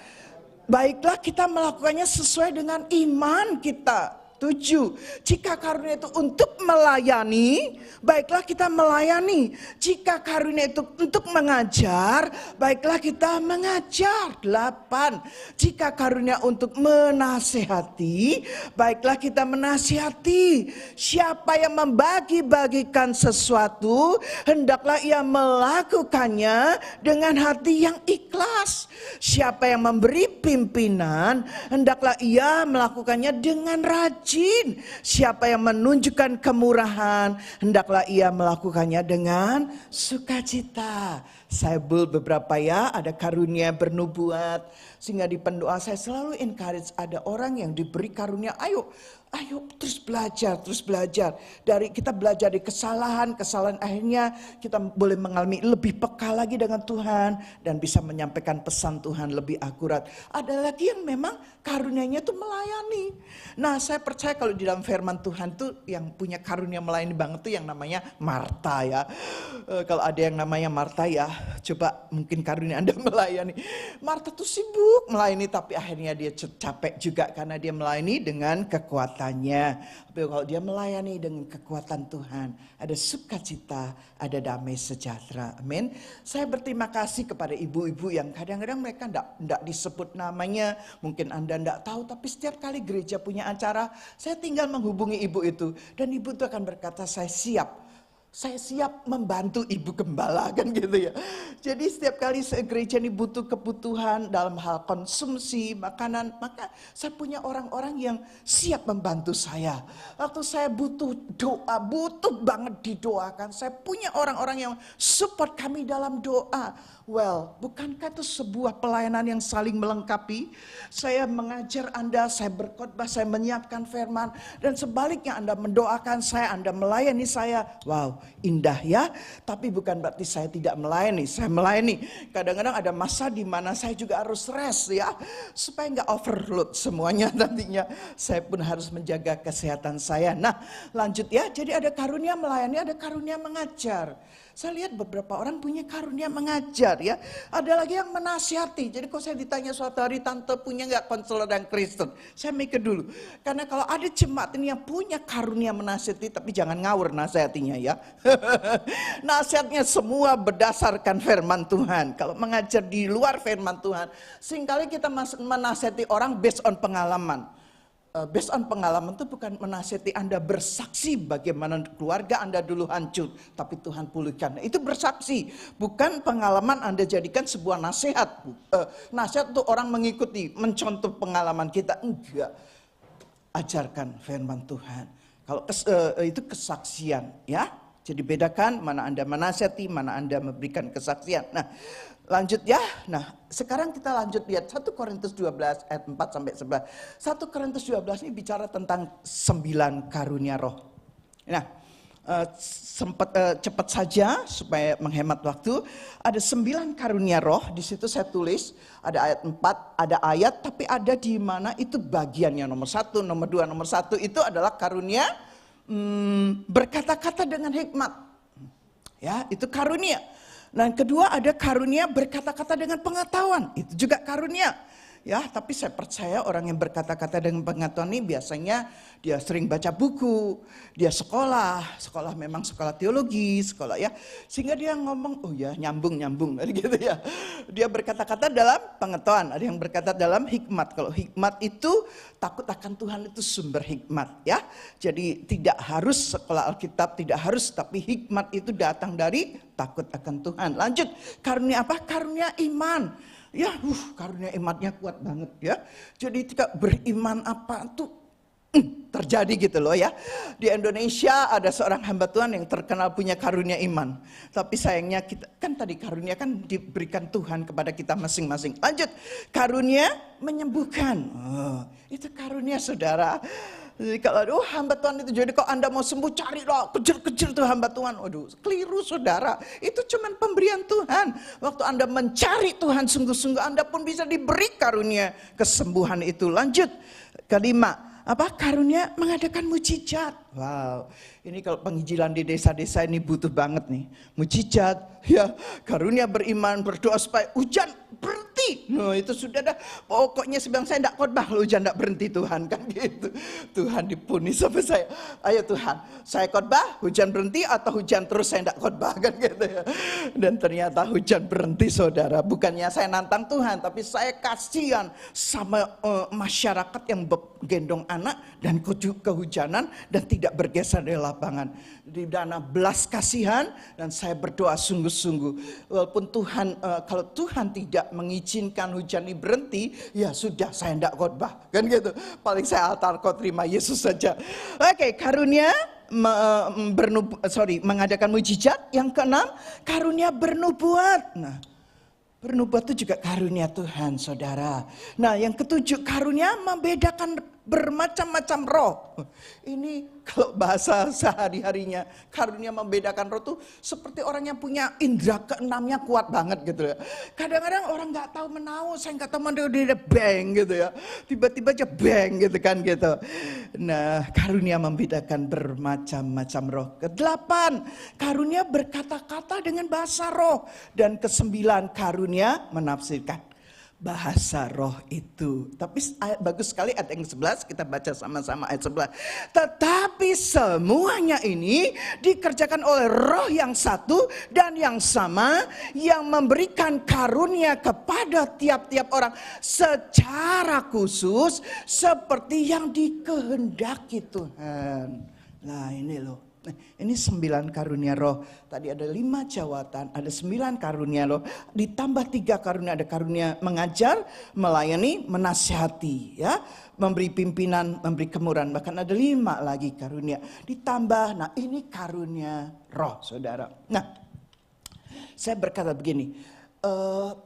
Baiklah kita melakukannya sesuai dengan iman kita. 7. Jika karunia itu untuk melayani, baiklah kita melayani. Jika karunia itu untuk mengajar, baiklah kita mengajar. 8. Jika karunia untuk menasihati, baiklah kita menasihati. Siapa yang membagi-bagikan sesuatu, hendaklah ia melakukannya dengan hati yang ikhlas. Siapa yang memberi pimpinan, hendaklah ia melakukannya dengan rajin. Siapa yang menunjukkan kemurahan, hendaklah ia melakukannya dengan sukacita. Saya beberapa ya, ada karunia bernubuat. Sehingga di pendoa saya selalu encourage, ada orang yang diberi karunia, ayo terus belajar. Dari kita belajar dari kesalahan akhirnya kita boleh mengalami lebih peka lagi dengan Tuhan dan bisa menyampaikan pesan Tuhan lebih akurat. Ada lagi yang memang karunianya itu melayani. Nah, saya percaya kalau di dalam firman Tuhan tuh yang punya karunia melayani banget tuh yang namanya Marta ya. Kalau ada yang namanya Marta ya, coba mungkin karunia Anda melayani. Marta tuh sibuk melayani tapi akhirnya dia capek juga karena dia melayani dengan kekuatan. Tapi kalau dia melayani dengan kekuatan Tuhan, ada sukacita, ada damai sejahtera. Amin. Saya berterima kasih kepada ibu-ibu yang kadang-kadang mereka enggak disebut namanya, mungkin Anda enggak tahu, tapi setiap kali gereja punya acara, saya tinggal menghubungi ibu itu dan ibu itu akan berkata, saya siap membantu ibu gembala kan gitu ya. Jadi setiap kali gereja ini butuh kebutuhan dalam hal konsumsi makanan, maka saya punya orang-orang yang siap membantu saya. Waktu saya butuh doa, butuh banget didoakan, saya punya orang-orang yang support kami dalam doa. Well, bukankah itu sebuah pelayanan yang saling melengkapi? Saya mengajar Anda, saya berkhotbah, saya menyiapkan firman, dan sebaliknya Anda mendoakan saya, Anda melayani saya. Wow, indah ya. Tapi bukan berarti saya tidak melayani, saya melayani. Kadang-kadang ada masa di mana saya juga harus rest ya, supaya nggak overload semuanya nantinya. Saya pun harus menjaga kesehatan saya. Nah, lanjut ya. Jadi ada karunia melayani, ada karunia mengajar. Saya lihat beberapa orang punya karunia mengajar ya. Ada lagi yang menasihati. Jadi kalau saya ditanya suatu hari, tante punya nggak konselor dan Kristen? Saya mikir dulu. Karena kalau ada jemaat ini yang punya karunia menasihati, tapi jangan ngawur nasihatinya ya. Nasihatnya semua berdasarkan firman Tuhan. Kalau mengajar di luar firman Tuhan, seringkali kita menasihati orang based on pengalaman. Based on pengalaman itu bukan menasihati Anda bersaksi bagaimana keluarga Anda dulu hancur, tapi Tuhan pulihkan. Itu bersaksi, bukan pengalaman Anda jadikan sebuah nasihat. Nasihat untuk orang mengikuti, mencontoh pengalaman kita. Enggak, ajarkan firman Tuhan. Kalau itu kesaksian ya. Jadi bedakan mana Anda menasihati, mana Anda memberikan kesaksian. Nah, lanjut ya. Nah, sekarang kita lanjut lihat 1 Korintus 12 ayat 4 sampai 11. 1 Korintus 12 ini bicara tentang 9 karunia roh. Nah, cepat saja supaya menghemat waktu. Ada 9 karunia roh, di situ saya tulis ada ayat 4, ada ayat, tapi ada di mana itu bagiannya nomor 1, nomor 2, nomor 1 itu adalah karunia berkata-kata dengan hikmat. Ya, itu karunia. Dan kedua ada karunia berkata-kata dengan pengetahuan. Itu juga karunia. Ya, tapi saya percaya orang yang berkata-kata dengan pengetahuan ini biasanya dia sering baca buku, dia sekolah memang sekolah teologi, sekolah ya. Sehingga dia ngomong, oh ya nyambung gitu ya. Dia berkata-kata dalam pengetahuan, ada yang berkata dalam hikmat. Kalau hikmat itu takut akan Tuhan itu sumber hikmat ya. Jadi tidak harus sekolah Alkitab, tidak harus, tapi hikmat itu datang dari takut akan Tuhan. Lanjut, karunia apa? Karunia iman. Ya, karunia imannya kuat banget ya. Jadi ketika beriman apa tuh terjadi gitu loh ya. Di Indonesia ada seorang hamba Tuhan yang terkenal punya karunia iman. Tapi sayangnya kita kan tadi karunia kan diberikan Tuhan kepada kita masing-masing. Lanjut, karunia menyembuhkan. Oh, itu karunia saudara. Jadi kalau hamba Tuhan itu, jadi kalau Anda mau sembuh carilah, kejar tuh hamba Tuhan. Waduh, keliru saudara. Itu cuma pemberian Tuhan. Waktu Anda mencari Tuhan sungguh-sungguh, Anda pun bisa diberi karunia kesembuhan itu. Lanjut, kelima, apa? Karunia mengadakan mujizat. Wow, ini kalau penginjilan di desa-desa ini butuh banget nih. Mujizat, ya, karunia beriman, berdoa supaya hujan berhenti. No, itu sudah dah. Pokoknya sebelum saya tidak khotbah, hujan tidak berhenti Tuhan, kan gitu. Tuhan dipuni sama saya. Ayo Tuhan, saya khotbah, hujan berhenti atau hujan terus saya tidak khotbah, kan gitu ya. Dan ternyata hujan berhenti saudara. Bukannya saya nantang Tuhan, tapi saya kasihan sama masyarakat yang gendong anak dan kehujanan dan tidak bergeser dari lapangan. Di dana belas kasihan dan saya berdoa sungguh-sungguh. Walaupun Tuhan, kalau Tuhan tidak mengizinkan hujan ini berhenti, ya sudah saya tidak khotbah, kan gitu. Paling saya altar kau terima Yesus saja. Oke, karunia mengadakan mujizat. Yang keenam, karunia bernubuat. Nah, bernubuat itu juga karunia Tuhan, saudara. Nah, yang ketujuh, karunia membedakan bermacam-macam roh. Ini kalau bahasa sehari-harinya, karunia membedakan roh itu seperti orang yang punya indera keenamnya kuat banget gitu ya. Kadang-kadang orang nggak tahu menau, saya nggak tahu menau, dia bang gitu ya. Tiba-tiba aja bang gitu kan gitu. Nah, karunia membedakan bermacam-macam roh. Kedelapan, karunia berkata-kata dengan bahasa roh. Dan kesembilan, karunia menafsirkan bahasa roh itu. Tapi bagus sekali ayat yang 11, kita baca sama-sama ayat 11. Tetapi semuanya ini dikerjakan oleh roh yang satu dan yang sama, yang memberikan karunia kepada tiap-tiap orang secara khusus seperti yang dikehendaki Tuhan. Nah ini loh. Ini 9 karunia roh. Tadi ada 5 jawatan, ada 9 karunia roh. Ditambah 3 karunia, ada karunia mengajar, melayani, menasihati, ya, memberi pimpinan, memberi kemurahan. Bahkan ada 5 lagi karunia. Ditambah, nah ini karunia roh, saudara. Nah, saya berkata begini,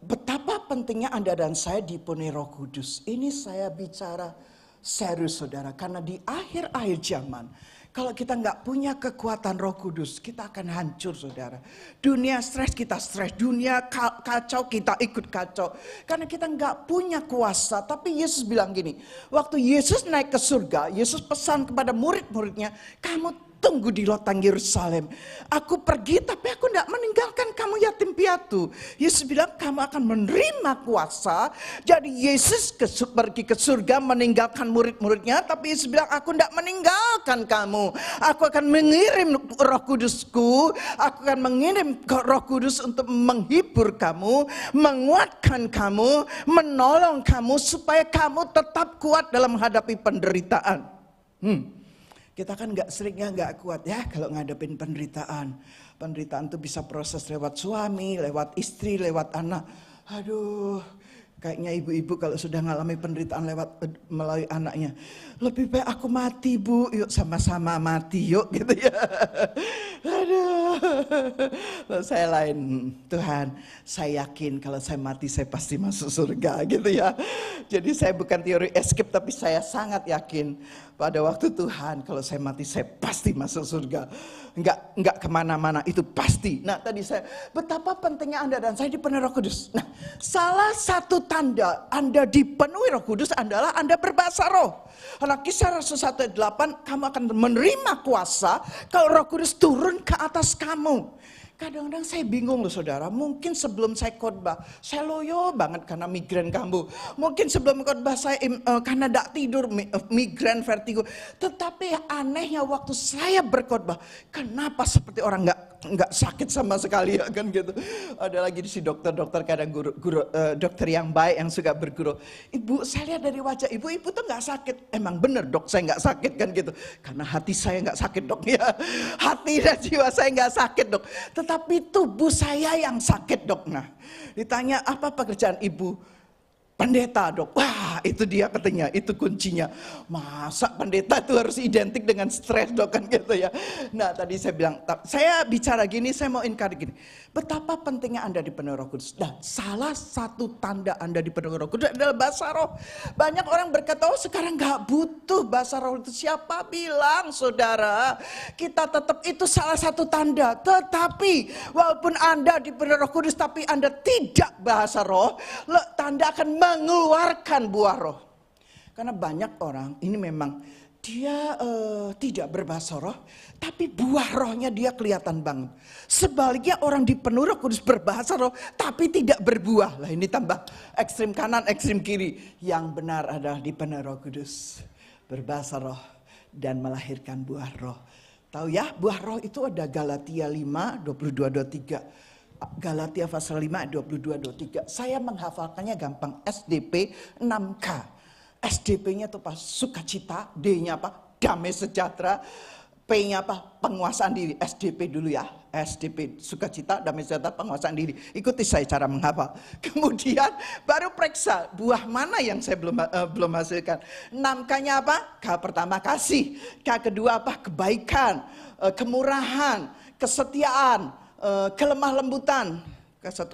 betapa pentingnya Anda dan saya dipenuhi Roh Kudus. Ini saya bicara serius, saudara, karena di akhir-akhir zaman, kalau kita nggak punya kekuatan Roh Kudus, kita akan hancur, saudara. Dunia stres, kita stres. Dunia kacau, kita ikut kacau. Karena kita nggak punya kuasa. Tapi Yesus bilang gini, waktu Yesus naik ke surga, Yesus pesan kepada murid-muridnya, kamu tunggu di lotang Yerusalem. Aku pergi tapi aku tidak meninggalkan kamu yatim piatu. Yesus bilang kamu akan menerima kuasa. Jadi Yesus pergi ke surga meninggalkan murid-muridnya. Tapi Yesus bilang aku tidak meninggalkan kamu. Aku akan mengirim Roh Kudusku. Aku akan mengirim Roh Kudus untuk menghibur kamu. Menguatkan kamu. Menolong kamu supaya kamu tetap kuat dalam menghadapi penderitaan. Kita kan seringnya nggak kuat ya kalau ngadepin penderitaan. Penderitaan itu bisa proses lewat suami, lewat istri, lewat anak. Aduh, kayaknya ibu-ibu kalau sudah ngalami penderitaan melalui anaknya, lebih baik aku mati bu, yuk sama-sama mati yuk gitu ya. Aduh, lalu saya lain, Tuhan saya yakin kalau saya mati saya pasti masuk surga gitu ya. Jadi saya bukan teori escape tapi saya sangat yakin pada waktu Tuhan kalau saya mati saya pasti masuk surga. Enggak kemana-mana, itu pasti. Nah tadi betapa pentingnya Anda dan saya dipenuhi Roh Kudus. Nah salah satu tanda Anda dipenuhi Roh Kudus adalah Anda berbahasa roh. Karena Kisah Rasul 1 ayat 8, kamu akan menerima kuasa kalau Roh Kudus turun ke atas kamu. Kadang-kadang saya bingung loh saudara, mungkin sebelum saya khotbah, saya loyo banget karena migrain kambuh. Mungkin sebelum khotbah saya karena tidak tidur, migrain, vertigo. Tetapi anehnya waktu saya berkhotbah, kenapa seperti orang nggak sakit sama sekali ya kan gitu. Ada lagi di si dokter-dokter, kadang guru dokter yang baik yang suka berguru. Ibu, saya lihat dari wajah ibu tuh nggak sakit. Emang bener dok, saya nggak sakit kan gitu. Karena hati saya nggak sakit dok ya. Hati dan jiwa saya nggak sakit dok. Tetapi tubuh saya yang sakit dok. Nah ditanya apa pekerjaan ibu? Pendeta dok, wah itu dia katanya, itu kuncinya. Masa pendeta itu harus identik dengan stres dok kan gitu ya. Nah tadi saya bilang, saya bicara gini, saya mau ingkar gini. Betapa pentingnya Anda dipenuhi Roh Kudus. Dan salah satu tanda Anda dipenuhi Roh Kudus adalah bahasa roh. Banyak orang berkata, oh sekarang gak butuh bahasa roh itu. Siapa bilang saudara, kita tetap itu salah satu tanda. Tetapi walaupun Anda dipenuhi Roh Kudus tapi Anda tidak bahasa roh, tanda akan mengeluarkan buah roh. Karena banyak orang ini memang dia tidak berbahasa roh, tapi buah rohnya dia kelihatan banget. Sebaliknya orang dipenuhi Roh Kudus berbahasa roh, tapi tidak berbuah. Lah ini tambah ekstrim kanan, ekstrim kiri. Yang benar adalah dipenuhi Roh Kudus, berbahasa roh, dan melahirkan buah roh. Tahu ya, buah roh itu ada Galatia 5, 22, 23. Galatia pasal 5, 22, 23. Saya menghafalkannya gampang, SDP 6K. SDP-nya itu apa? Sukacita, D-nya apa? Damai sejahtera, P-nya apa? Penguasaan diri. SDP dulu ya. SDP, sukacita, damai sejahtera, penguasaan diri. Ikuti saya cara menghafal. Kemudian baru periksa buah mana yang saya belum hasilkan. 6K-nya apa? K pertama kasih, K kedua apa? Kebaikan, kemurahan, kesetiaan, kelemah lembutan,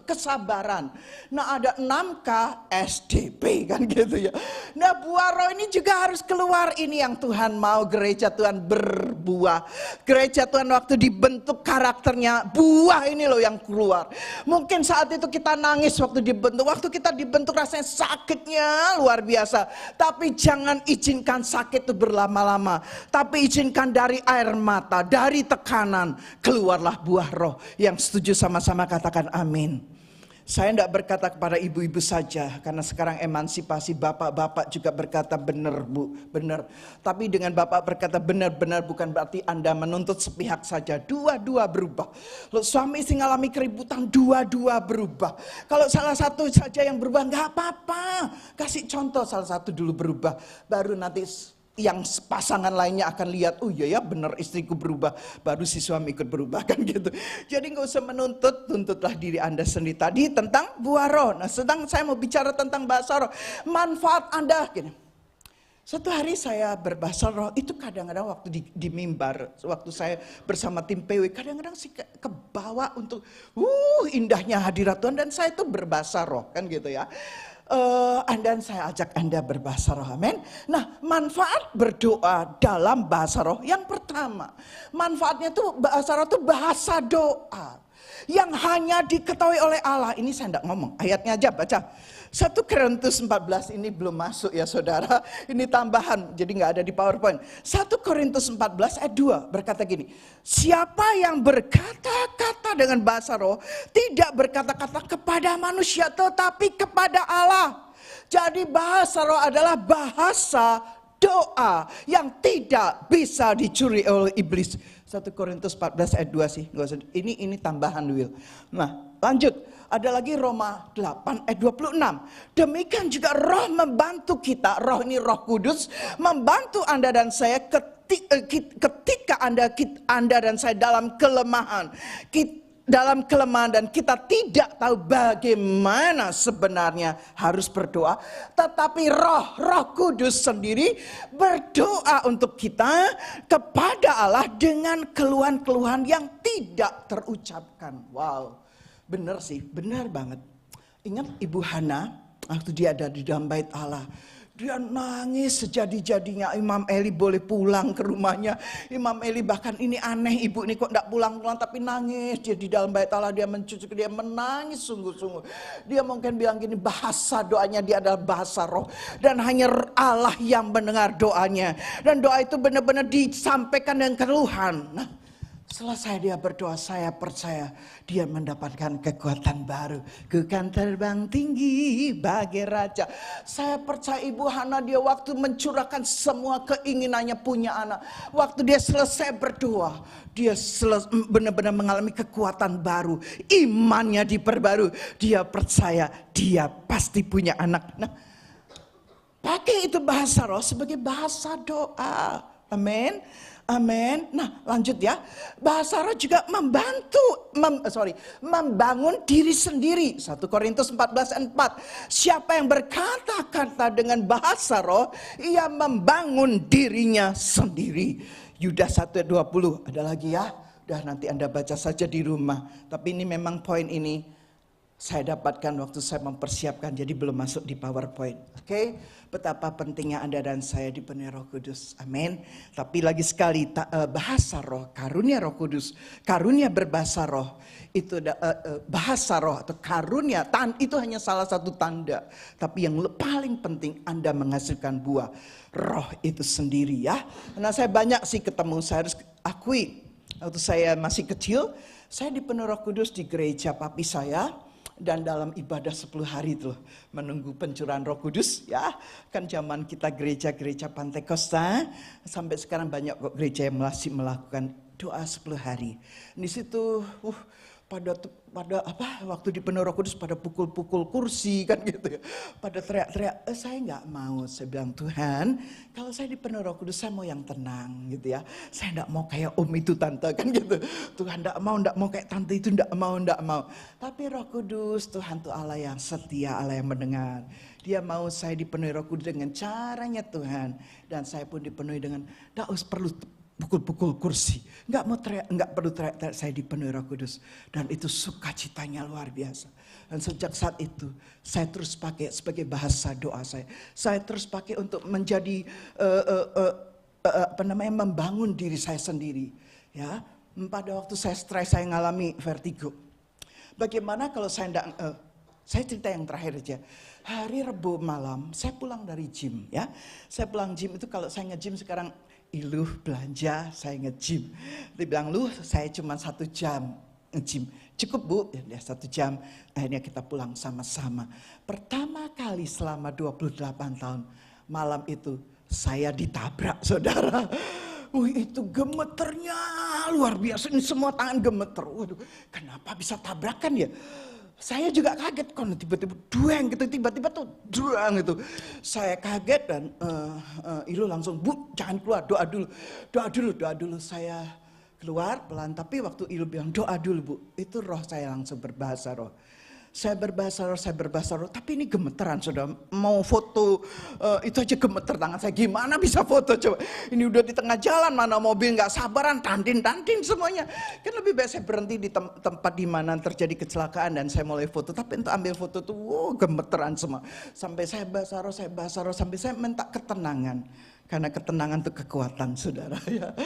kesabaran. Nah ada 6K SDP kan gitu ya. Nah buah roh ini juga harus keluar. Ini yang Tuhan mau gereja Tuhan berbuah. Gereja Tuhan waktu dibentuk karakternya, buah ini loh yang keluar. Mungkin saat itu kita nangis waktu dibentuk. Waktu kita dibentuk rasanya sakitnya luar biasa. Tapi jangan izinkan sakit itu berlama-lama. Tapi izinkan dari air mata, dari tekanan, keluarlah buah roh. Yang setuju sama-sama katakan amin. Saya tidak berkata kepada ibu-ibu saja, karena sekarang emansipasi, bapak-bapak juga berkata benar bu, benar. Tapi dengan bapak berkata benar-benar bukan berarti Anda menuntut sepihak saja. Dua-dua berubah. Lalu suami istri ngalami keributan, dua-dua berubah. Kalau salah satu saja yang berubah nggak apa-apa. Kasih contoh salah satu dulu berubah, baru nanti yang pasangan lainnya akan lihat, oh iya ya benar istriku berubah, baru si suami ikut berubah kan gitu. Jadi nggak usah menuntut, tuntutlah diri Anda sendiri. Tadi tentang buah roh. Nah sedang saya mau bicara tentang bahasa roh, manfaat Anda gini. Satu hari saya berbahasa roh, itu kadang-kadang waktu di mimbar, waktu saya bersama tim PW, kadang-kadang sih kebawa untuk indahnya hadirat Tuhan, dan saya itu berbahasa roh kan gitu ya. Dan saya ajak Anda berbahasa roh, amin. Nah manfaat berdoa dalam bahasa roh, yang pertama manfaatnya tuh bahasa roh itu bahasa doa yang hanya diketahui oleh Allah. Ini saya tidak ngomong, ayatnya aja baca. 1 Korintus 14 ini belum masuk ya saudara, ini tambahan jadi nggak ada di PowerPoint. 1 Korintus 14 ayat 2 berkata gini, siapa yang berkata-kata dengan bahasa roh tidak berkata-kata kepada manusia tetapi kepada Allah. Jadi bahasa roh adalah bahasa doa yang tidak bisa dicuri oleh iblis. 1 Korintus 14 ayat 2 sih, nggak usah. Ini tambahan Will. Nah lanjut, ada lagi Roma 8 ayat 26. Demikian juga roh membantu kita, roh ini roh kudus, membantu Anda dan saya ketika Anda dan saya dalam kelemahan. Dalam kelemahan dan kita tidak tahu bagaimana sebenarnya harus berdoa. Tetapi roh kudus sendiri berdoa untuk kita kepada Allah dengan keluhan-keluhan yang tidak terucapkan. Wow, benar sih, benar banget. Ingat Ibu Hana waktu dia ada di dalam bait Allah. Dia nangis sejadi-jadinya Imam Eli boleh pulang ke rumahnya. Imam Eli bahkan ini aneh, ibu ini kok tidak pulang-pulang tapi nangis. Dia di dalam bait Allah, dia mencucuk, dia menangis sungguh-sungguh. Dia mungkin bilang gini, bahasa doanya dia adalah bahasa roh. Dan hanya Allah yang mendengar doanya. Dan doa itu benar-benar disampaikan dengan keluhan. Nah, selesai dia berdoa, saya percaya dia mendapatkan kekuatan baru. Ku kan terbang tinggi bagai raja. Saya percaya Ibu Hana dia waktu mencurahkan semua keinginannya punya anak. Waktu dia selesai berdoa, dia benar-benar mengalami kekuatan baru. Imannya diperbaru. Dia percaya dia pasti punya anak. Nah, pakai itu bahasa roh sebagai bahasa doa. Amin. Amin. Nah lanjut ya. Bahasa roh juga membangun diri sendiri. 1 Korintus 14 ayat 4. Siapa yang berkata-kata dengan bahasa roh, ia membangun dirinya sendiri. Yudas 1 ayat 20. Ada lagi ya. Udah nanti Anda baca saja di rumah. Tapi ini memang poin ini saya dapatkan waktu saya mempersiapkan, jadi belum masuk di PowerPoint. Oke, betapa pentingnya Anda dan saya dipenuhi Roh Kudus. Amin. Tapi lagi sekali, bahasa roh, karunia Roh Kudus, karunia berbahasa roh, itu bahasa roh atau karunia, itu hanya salah satu tanda. Tapi yang paling penting, Anda menghasilkan buah roh itu sendiri ya. Karena saya banyak sih ketemu, saya harus akui, waktu saya masih kecil, saya dipenuhi Roh Kudus di gereja papi saya. Dan dalam ibadah 10 hari itu menunggu pencurahan Roh Kudus ya. Kan zaman kita gereja-gereja Pantekosta, sampai sekarang banyak kok gereja yang masih melakukan doa 10 hari. Di situ pada waktu dipenuhi Roh Kudus pada pukul-pukul kursi kan gitu ya. Pada teriak-teriak, saya nggak mau. Saya bilang, Tuhan, kalau saya dipenuhi Roh Kudus saya mau yang tenang gitu ya. Saya nggak mau kayak om itu tante kan gitu. Tuhan nggak mau kayak tante itu, nggak mau. Tapi Roh Kudus, Tuhan tuh Allah yang setia, Allah yang mendengar. Dia mau saya dipenuhi Roh Kudus dengan caranya Tuhan. Dan saya pun dipenuhi dengan, nggak usah perlu pukul-pukul kursi, nggak perlu teriak, saya dipenuhi Roh Kudus, dan itu sukacitanya luar biasa. Dan sejak saat itu saya terus pakai sebagai bahasa doa saya terus pakai untuk menjadi membangun diri saya sendiri. Ya, pada waktu saya stres, saya ngalami vertigo. Bagaimana kalau saya cerita yang terakhir aja. Hari Rabu malam saya pulang dari gym ya. Saya pulang gym itu, kalau saya nge-gym sekarang, Iluh belanja, saya nge-gym. Dia bilang, Lu, saya cuma 1 jam nge-gym. Cukup Bu, ya 1 jam. Akhirnya kita pulang sama-sama. Pertama kali selama 28 tahun, malam itu saya ditabrak, saudara. Itu gemeternya luar biasa. Ini semua tangan gemeter. Waduh, kenapa bisa tabrakan ya? Saya juga kaget, kan tiba-tiba dueng gitu, tiba-tiba tuh dueng gitu. Saya kaget dan Ilu langsung, Bu jangan keluar, doa dulu. Saya keluar pelan, tapi waktu Ilu bilang doa dulu Bu, itu roh saya langsung berbahasa roh. Saya berbahasa roh, tapi ini gemeteran, saudara. Mau foto, itu aja gemeter tangan saya. Gimana bisa foto coba? Ini udah di tengah jalan, mana mobil nggak sabaran, tantin semuanya. Kan lebih baik saya berhenti di tempat di mana terjadi kecelakaan dan saya mulai foto. Tapi untuk ambil foto tuh, gemeteran semua. Sampai saya bahasa roh, sampai saya minta ketenangan. Karena ketenangan itu kekuatan, saudara ya.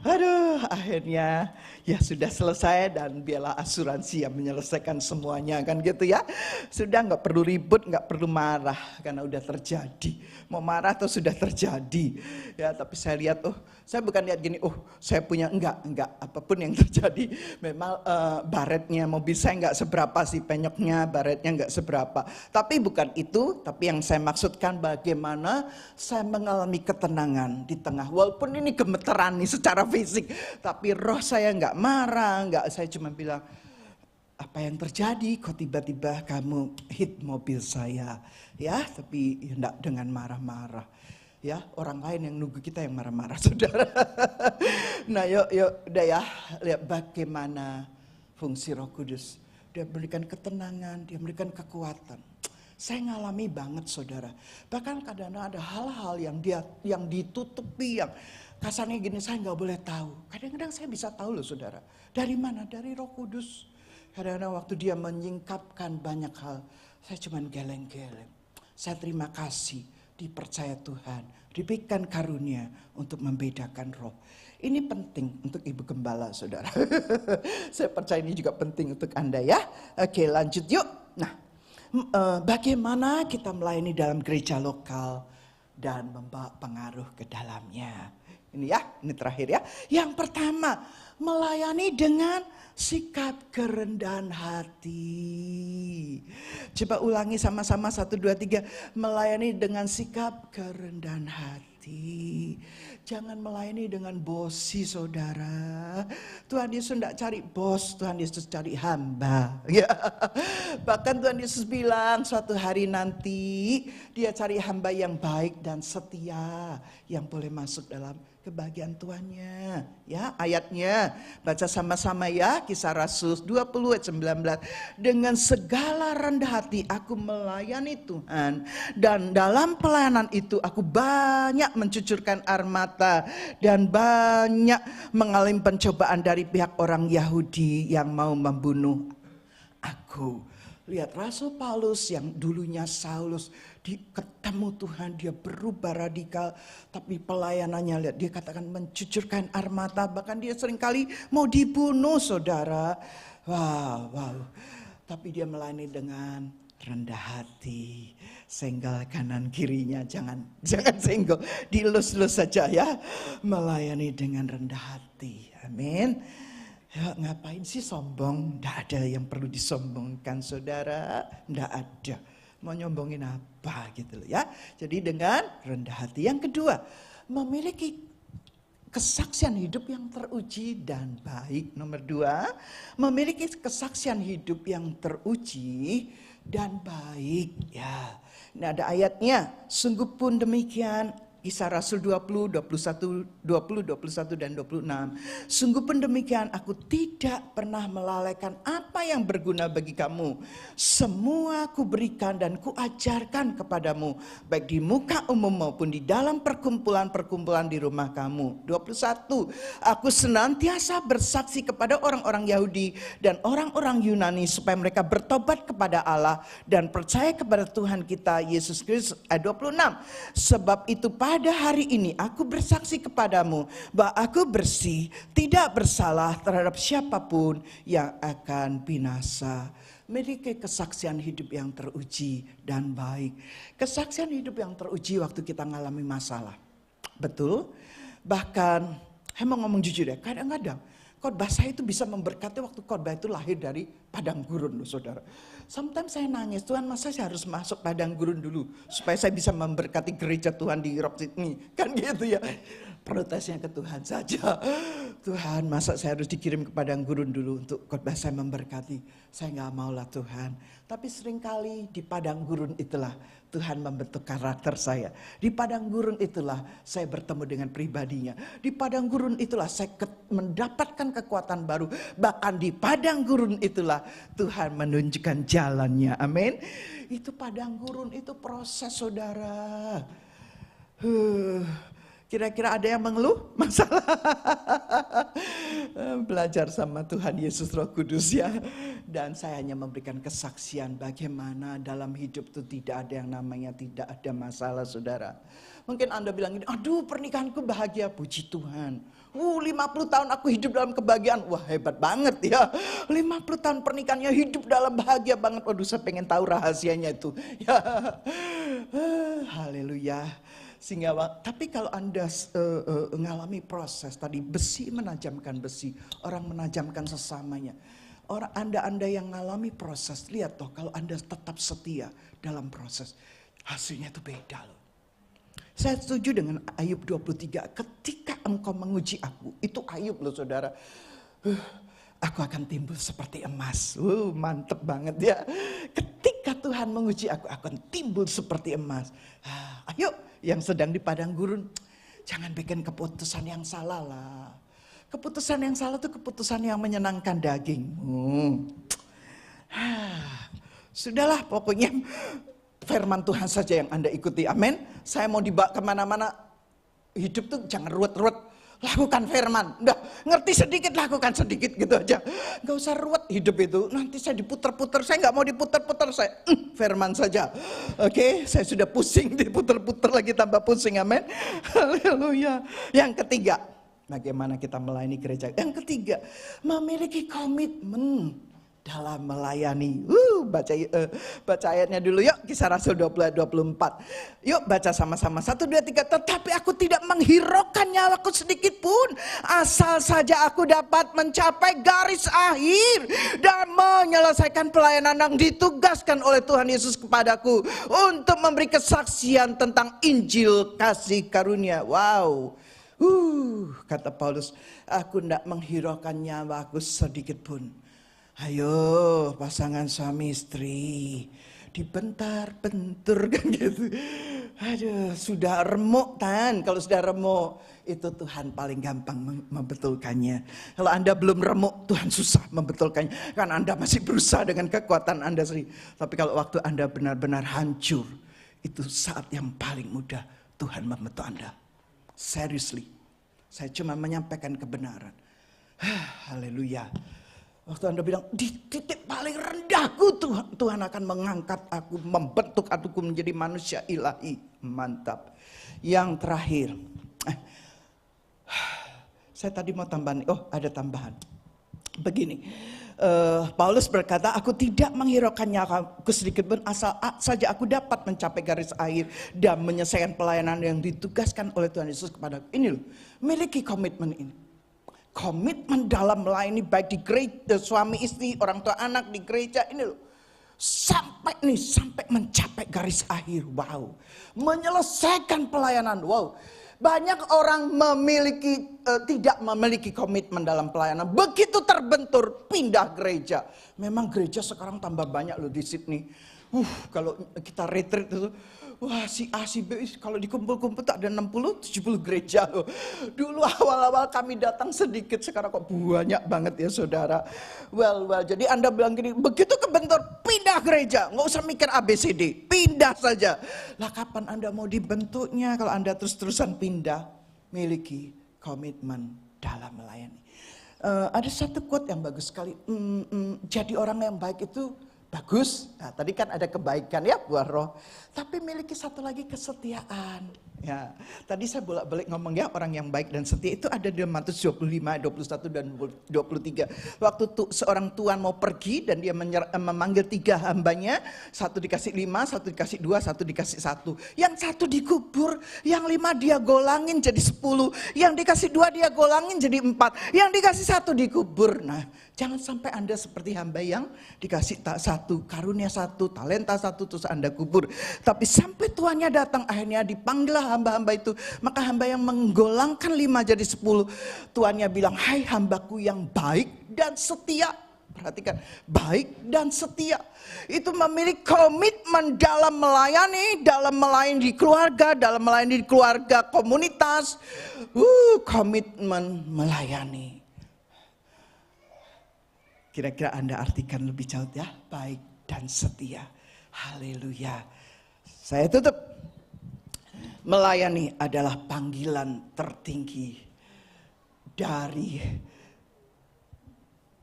Aduh, akhirnya ya sudah selesai, dan biarlah asuransi yang menyelesaikan semuanya kan gitu ya. Sudah nggak perlu ribut, nggak perlu marah karena udah terjadi. Mau marah atau sudah terjadi ya. Tapi saya lihat, saya bukan lihat gini, saya punya, enggak apapun yang terjadi. Memang baretnya mobil saya nggak seberapa sih, penyoknya baretnya nggak seberapa. Tapi bukan itu, tapi yang saya maksudkan bagaimana saya mengalami ketenangan di tengah, walaupun ini gemeteran nih secara fisik, tapi roh saya nggak marah, saya cuma bilang, apa yang terjadi? Kok tiba-tiba kamu hit mobil saya? Ya, tapi enggak dengan marah-marah. Ya, orang lain yang nunggu kita yang marah-marah, saudara. Nah, yuk, udah ya, lihat bagaimana fungsi Roh Kudus. Dia memberikan ketenangan, dia memberikan kekuatan. Saya ngalami banget, saudara. Bahkan kadang-kadang ada hal-hal yang ditutupi, yang kasarnya gini, saya nggak boleh tahu. Kadang-kadang saya bisa tahu loh, saudara. Dari mana? Dari Roh Kudus. Kadang-kadang waktu dia menyingkapkan banyak hal, saya cuma geleng-geleng. Saya terima kasih, dipercaya Tuhan, diberikan karunia untuk membedakan roh. Ini penting untuk Ibu Gembala, saudara. Saya percaya ini juga penting untuk Anda ya. Oke, lanjut yuk. Nah, bagaimana kita melayani dalam gereja lokal dan membawa pengaruh ke dalamnya. Ini ya, ini terakhir ya. Yang pertama, melayani dengan sikap kerendahan hati. Coba ulangi sama-sama 1, 2, 3. Melayani dengan sikap kerendahan hati. Jangan melayani dengan bosi, saudara. Tuhan Yesus tidak cari bos, Tuhan Yesus cari hamba. Ya. Bahkan Tuhan Yesus bilang suatu hari nanti dia cari hamba yang baik dan setia, yang boleh masuk dalam kebahagiaan Tuhannya. Ya, ayatnya baca sama-sama ya, Kisah Rasul 20 ayat 19. Dengan segala rendah hati aku melayani Tuhan, dan dalam pelayanan itu aku banyak mencucurkan air mata dan banyak mengalami pencobaan dari pihak orang Yahudi yang mau membunuh aku. Lihat Rasul Paulus yang dulunya Saulus, ketemu Tuhan dia berubah radikal. Tapi pelayanannya lihat, dia katakan mencucurkan air mata, bahkan dia seringkali mau dibunuh saudara. Wow. Tapi dia melayani dengan rendah hati. Senggol kanan kirinya, jangan senggol, dilus-lus saja ya. Melayani dengan rendah hati, amin. Ya, ngapain sih sombong? Tidak ada yang perlu disombongkan saudara, tidak ada. Mau nyombongin apa gitu loh ya. Jadi dengan rendah hati. Yang kedua, memiliki kesaksian hidup yang teruji dan baik. Nomor 2, memiliki kesaksian hidup yang teruji dan baik. Ya, ini ada ayatnya. Sungguh pun demikian. Kisah Rasul 20, 21, 20, 21 dan 26. Sungguh pun demikian, aku tidak pernah melalaikan apa yang berguna bagi kamu. Semua kuberikan dan kuajarkan kepadamu, baik di muka umum maupun di dalam perkumpulan-perkumpulan di rumah kamu. 21. Aku senantiasa bersaksi kepada orang-orang Yahudi dan orang-orang Yunani supaya mereka bertobat kepada Allah dan percaya kepada Tuhan kita Yesus Kristus. Ayat 26. Sebab itu pada hari ini aku bersaksi kepadamu bahwa aku bersih, tidak bersalah terhadap siapapun yang akan binasa. Memiliki kesaksian hidup yang teruji dan baik. Kesaksian hidup yang teruji waktu kita mengalami masalah. Betul? Bahkan, saya mau ngomong jujur ya, kadang-kadang khotbah saya itu bisa memberkati waktu khotbah itu lahir dari padang gurun loh saudara. Sometimes saya nangis, Tuhan masa saya harus masuk padang gurun dulu supaya saya bisa memberkati gereja Tuhan di Rock Sydney. Kan gitu ya. Protesnya ke Tuhan saja. Tuhan masa saya harus dikirim ke padang gurun dulu untuk khotbah saya memberkati. Saya gak maulah Tuhan. Tapi seringkali di padang gurun itulah Tuhan membentuk karakter saya. Di padang gurun itulah saya bertemu dengan pribadinya. Di padang gurun itulah saya mendapatkan kekuatan baru. Bahkan di padang gurun itulah Tuhan menunjukkan jalannya. Amin. Itu padang gurun, itu proses saudara. Kira-kira ada yang mengeluh masalah? Belajar sama Tuhan Yesus Roh Kudus ya. Dan saya hanya memberikan kesaksian bagaimana dalam hidup itu tidak ada yang namanya tidak ada masalah saudara. Mungkin Anda bilang gini, aduh pernikahanku bahagia, puji Tuhan. 50 tahun aku hidup dalam kebahagiaan. Wah hebat banget ya. 50 tahun pernikahannya hidup dalam bahagia banget. Waduh saya pengen tahu rahasianya itu. Ya. Haleluya. Sehingga, tapi kalau Anda mengalami proses tadi, besi menajamkan besi, orang menajamkan sesamanya. Orang Anda yang mengalami proses, lihat toh kalau Anda tetap setia dalam proses, hasilnya itu beda loh. Saya setuju dengan Ayub 23, ketika engkau menguji aku, itu Ayub loh saudara. Aku akan timbul seperti emas. Mantep banget ya. Ketika Tuhan menguji aku akan timbul seperti emas. Ayo yang sedang di padang gurun, jangan bikin keputusan yang salah lah. Keputusan yang salah itu keputusan yang menyenangkan dagingmu. Sudahlah pokoknya firman Tuhan saja yang Anda ikuti, amin. Saya mau dibawa kemana-mana, hidup tuh jangan ruwet-ruwet. Lakukan firman, udah ngerti sedikit lakukan sedikit gitu aja. Gak usah ruwet hidup itu, nanti saya diputer-puter, saya gak mau diputer-puter, saya firman saja. Oke, saya sudah pusing diputer-puter lagi tambah pusing, amin. Haleluya. Yang ketiga, bagaimana kita melayani gereja. Yang ketiga, memiliki komitmen dalam melayani. Baca ayatnya dulu yuk, Kisah Rasul 20 ayat 24. Yuk baca sama-sama. 1, 2, 3. Tetapi aku tidak menghiraukan nyawaku sedikit pun, asal saja aku dapat mencapai garis akhir dan menyelesaikan pelayanan yang ditugaskan oleh Tuhan Yesus kepadaku untuk memberi kesaksian tentang Injil kasih karunia. Wow. Kata Paulus, aku tidak menghiraukan nyawaku sedikit pun. Ayo pasangan suami istri, dibentar-bentur kan gitu. Aduh sudah remuk kan, kalau sudah remuk itu Tuhan paling gampang membetulkannya. Kalau Anda belum remuk Tuhan susah membetulkannya, karena Anda masih berusaha dengan kekuatan Anda sendiri. Tapi kalau waktu Anda benar-benar hancur, itu saat yang paling mudah Tuhan membentuk Anda. Seriously, saya cuma menyampaikan kebenaran. Haleluya. Waktu Anda bilang, di titik paling rendahku Tuhan akan mengangkat aku, membentuk aku menjadi manusia ilahi. Mantap. Yang terakhir, saya tadi mau tambahan, ada tambahan. Begini, Paulus berkata, aku tidak menghiraukannya aku sedikit pun asal saja aku dapat mencapai garis akhir dan menyelesaikan pelayanan yang ditugaskan oleh Tuhan Yesus kepada aku. Ini loh, miliki komitmen ini. Komitmen dalam melayani baik di gereja, suami istri, orang tua anak di gereja, ini loh. Sampai mencapai garis akhir. Wow. Menyelesaikan pelayanan. Wow. Banyak orang tidak memiliki komitmen dalam pelayanan. Begitu terbentur, pindah gereja. Memang gereja sekarang tambah banyak loh di Sydney. Kalau kita retreat itu, wah si A, si B, kalau dikumpul-kumpul tak ada 60-70 gereja loh. Dulu awal-awal kami datang sedikit, sekarang kok banyak banget ya saudara. Well, jadi Anda bilang gini, begitu kebentur, pindah gereja. Nggak usah mikir ABCD, pindah saja. Lah kapan Anda mau dibentuknya kalau Anda terus-terusan pindah? Miliki komitmen dalam melayani. Ada satu quote yang bagus sekali, jadi orang yang baik itu bagus. Nah, tadi kan ada kebaikan ya buah roh. Tapi miliki satu lagi kesetiaan. Ya, tadi saya bolak-balik ngomong ya, orang yang baik dan setia itu ada di Matius 25, 21 dan 23. Waktu seorang tuan mau pergi dan dia memanggil 3 hambanya, satu dikasih 5, satu dikasih 2, satu dikasih 1. Yang satu dikubur, yang 5 dia golangin jadi 10, yang dikasih 2 dia golangin jadi 4, yang dikasih 1 dikubur. Nah, jangan sampai Anda seperti hamba yang dikasih satu, karunia 1, talenta 1, terus Anda kubur. Tapi sampai tuannya datang, akhirnya dipanggil hamba-hamba itu. Maka hamba yang menggolangkan 5 jadi 10. Tuannya bilang, hai hambaku yang baik dan setia. Perhatikan, baik dan setia. Itu memiliki komitmen dalam melayani di keluarga, dalam melayani di keluarga komunitas. Komitmen melayani. Kira-kira Anda artikan lebih jauh ya, baik dan setia. Haleluya. Saya tutup. Melayani adalah panggilan tertinggi dari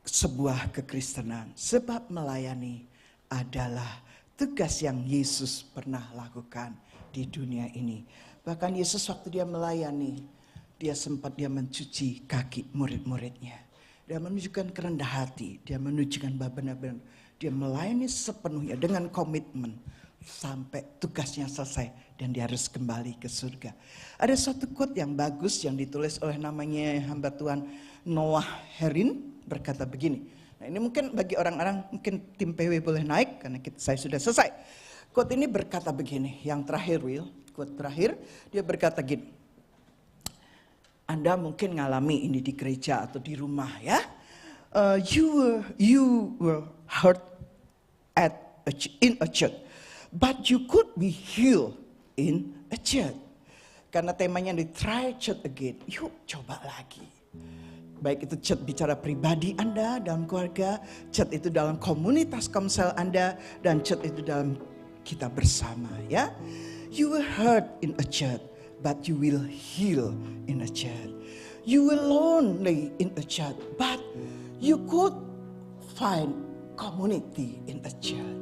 sebuah kekristenan. Sebab melayani adalah tugas yang Yesus pernah lakukan di dunia ini. Bahkan Yesus waktu dia melayani, dia mencuci kaki murid-muridnya. Dia menunjukkan kerendah hati, dia menunjukkan bahwa benar-benar dia melayani sepenuhnya dengan komitmen sampai tugasnya selesai dan dia harus kembali ke surga. Ada satu quote yang bagus yang ditulis oleh namanya hamba Tuhan Noah Herin, berkata begini. Nah, ini mungkin bagi orang-orang, mungkin tim PW boleh naik karena saya sudah selesai. Quote ini berkata begini, yang terakhir quote terakhir, dia berkata gini. Anda mungkin ngalami ini di gereja atau di rumah ya. You were hurt in a church, but you could be healed in a church. Karena temanya di try church again. Yuk coba lagi. Baik itu chat bicara pribadi Anda dalam keluarga, chat itu dalam komunitas komsel Anda, dan chat itu dalam kita bersama ya. You were hurt in a church, but you will heal in a church. You were lonely in a church, but you could find community in a church.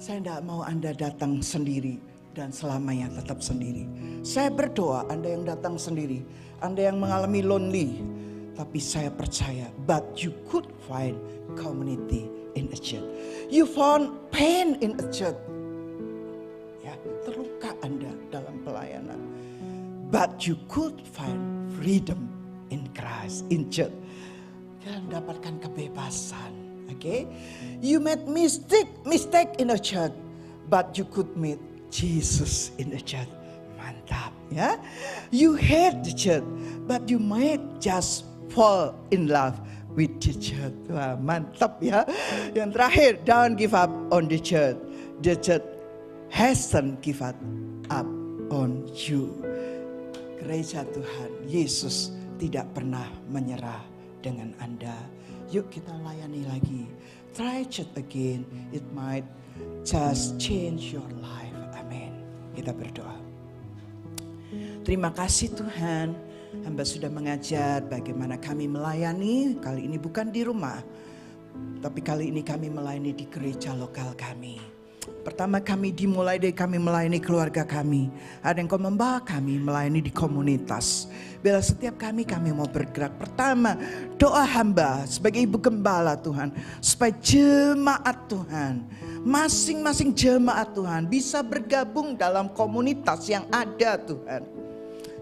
Saya tidak mau Anda datang sendiri dan selamanya tetap sendiri. Saya berdoa Anda yang datang sendiri, Anda yang mengalami lonely, tapi saya percaya, but you could find community in a church. You found pain in a church. Ya, terluka Anda dalam pelayanan. But you could find freedom in Christ, in church. Kita mendapatkan kebebasan. Okay? You made mistake in a church, but you could meet Jesus in the church. Mantap, ya. You hate the church, but you might just fall in love with the church. Wah, mantap ya. Yang terakhir, don't give up on the church. The church hasn't given up on you. Gereja Tuhan, Yesus tidak pernah menyerah dengan Anda. Yuk kita layani lagi. Try it again. It might just change your life. Amin. Kita berdoa. Terima kasih Tuhan. Hamba sudah mengajar bagaimana kami melayani. Kali ini bukan di rumah. Tapi kali ini kami melayani di gereja lokal kami. Pertama kami dimulai dari kami melayani keluarga kami. Ada yang kau membawa kami melayani di komunitas. Bila setiap kami mau bergerak. Pertama doa hamba sebagai ibu gembala Tuhan. Supaya jemaat Tuhan, masing-masing jemaat Tuhan bisa bergabung dalam komunitas yang ada Tuhan.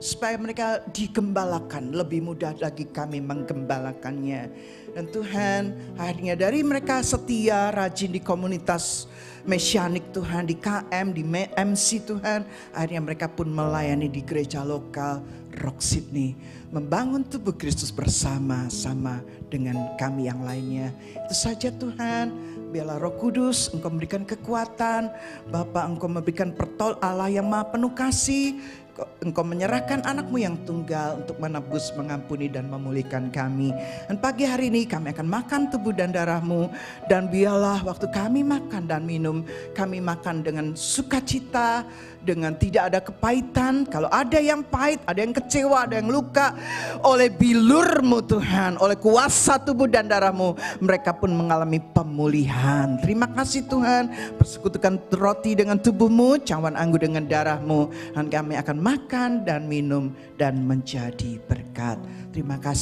Supaya mereka digembalakan, lebih mudah lagi kami menggembalakannya. Dan Tuhan, akhirnya dari mereka setia, rajin di komunitas Mesianik Tuhan, di KM, di MC Tuhan, akhirnya mereka pun melayani di gereja lokal Rock Sydney, membangun tubuh Kristus bersama-sama dengan kami yang lainnya. Itu saja Tuhan. Biarlah Roh Kudus Engkau memberikan kekuatan, Bapa Engkau memberikan pertolongan Allah yang Maha Penuh Kasih. Engkau menyerahkan anakmu yang tunggal untuk menebus, mengampuni dan memulihkan kami. Dan pagi hari ini kami akan makan tubuh dan darahmu. Dan biarlah waktu kami makan dan minum, kami makan dengan sukacita, dengan tidak ada kepahitan. Kalau ada yang pahit, ada yang kecewa, ada yang luka, oleh bilur-Mu Tuhan, oleh kuasa tubuh dan darah-Mu, mereka pun mengalami pemulihan. Terima kasih Tuhan, persekutukan roti dengan tubuh-Mu, cawan anggur dengan darah-Mu, dan kami akan makan dan minum dan menjadi berkat. Terima kasih.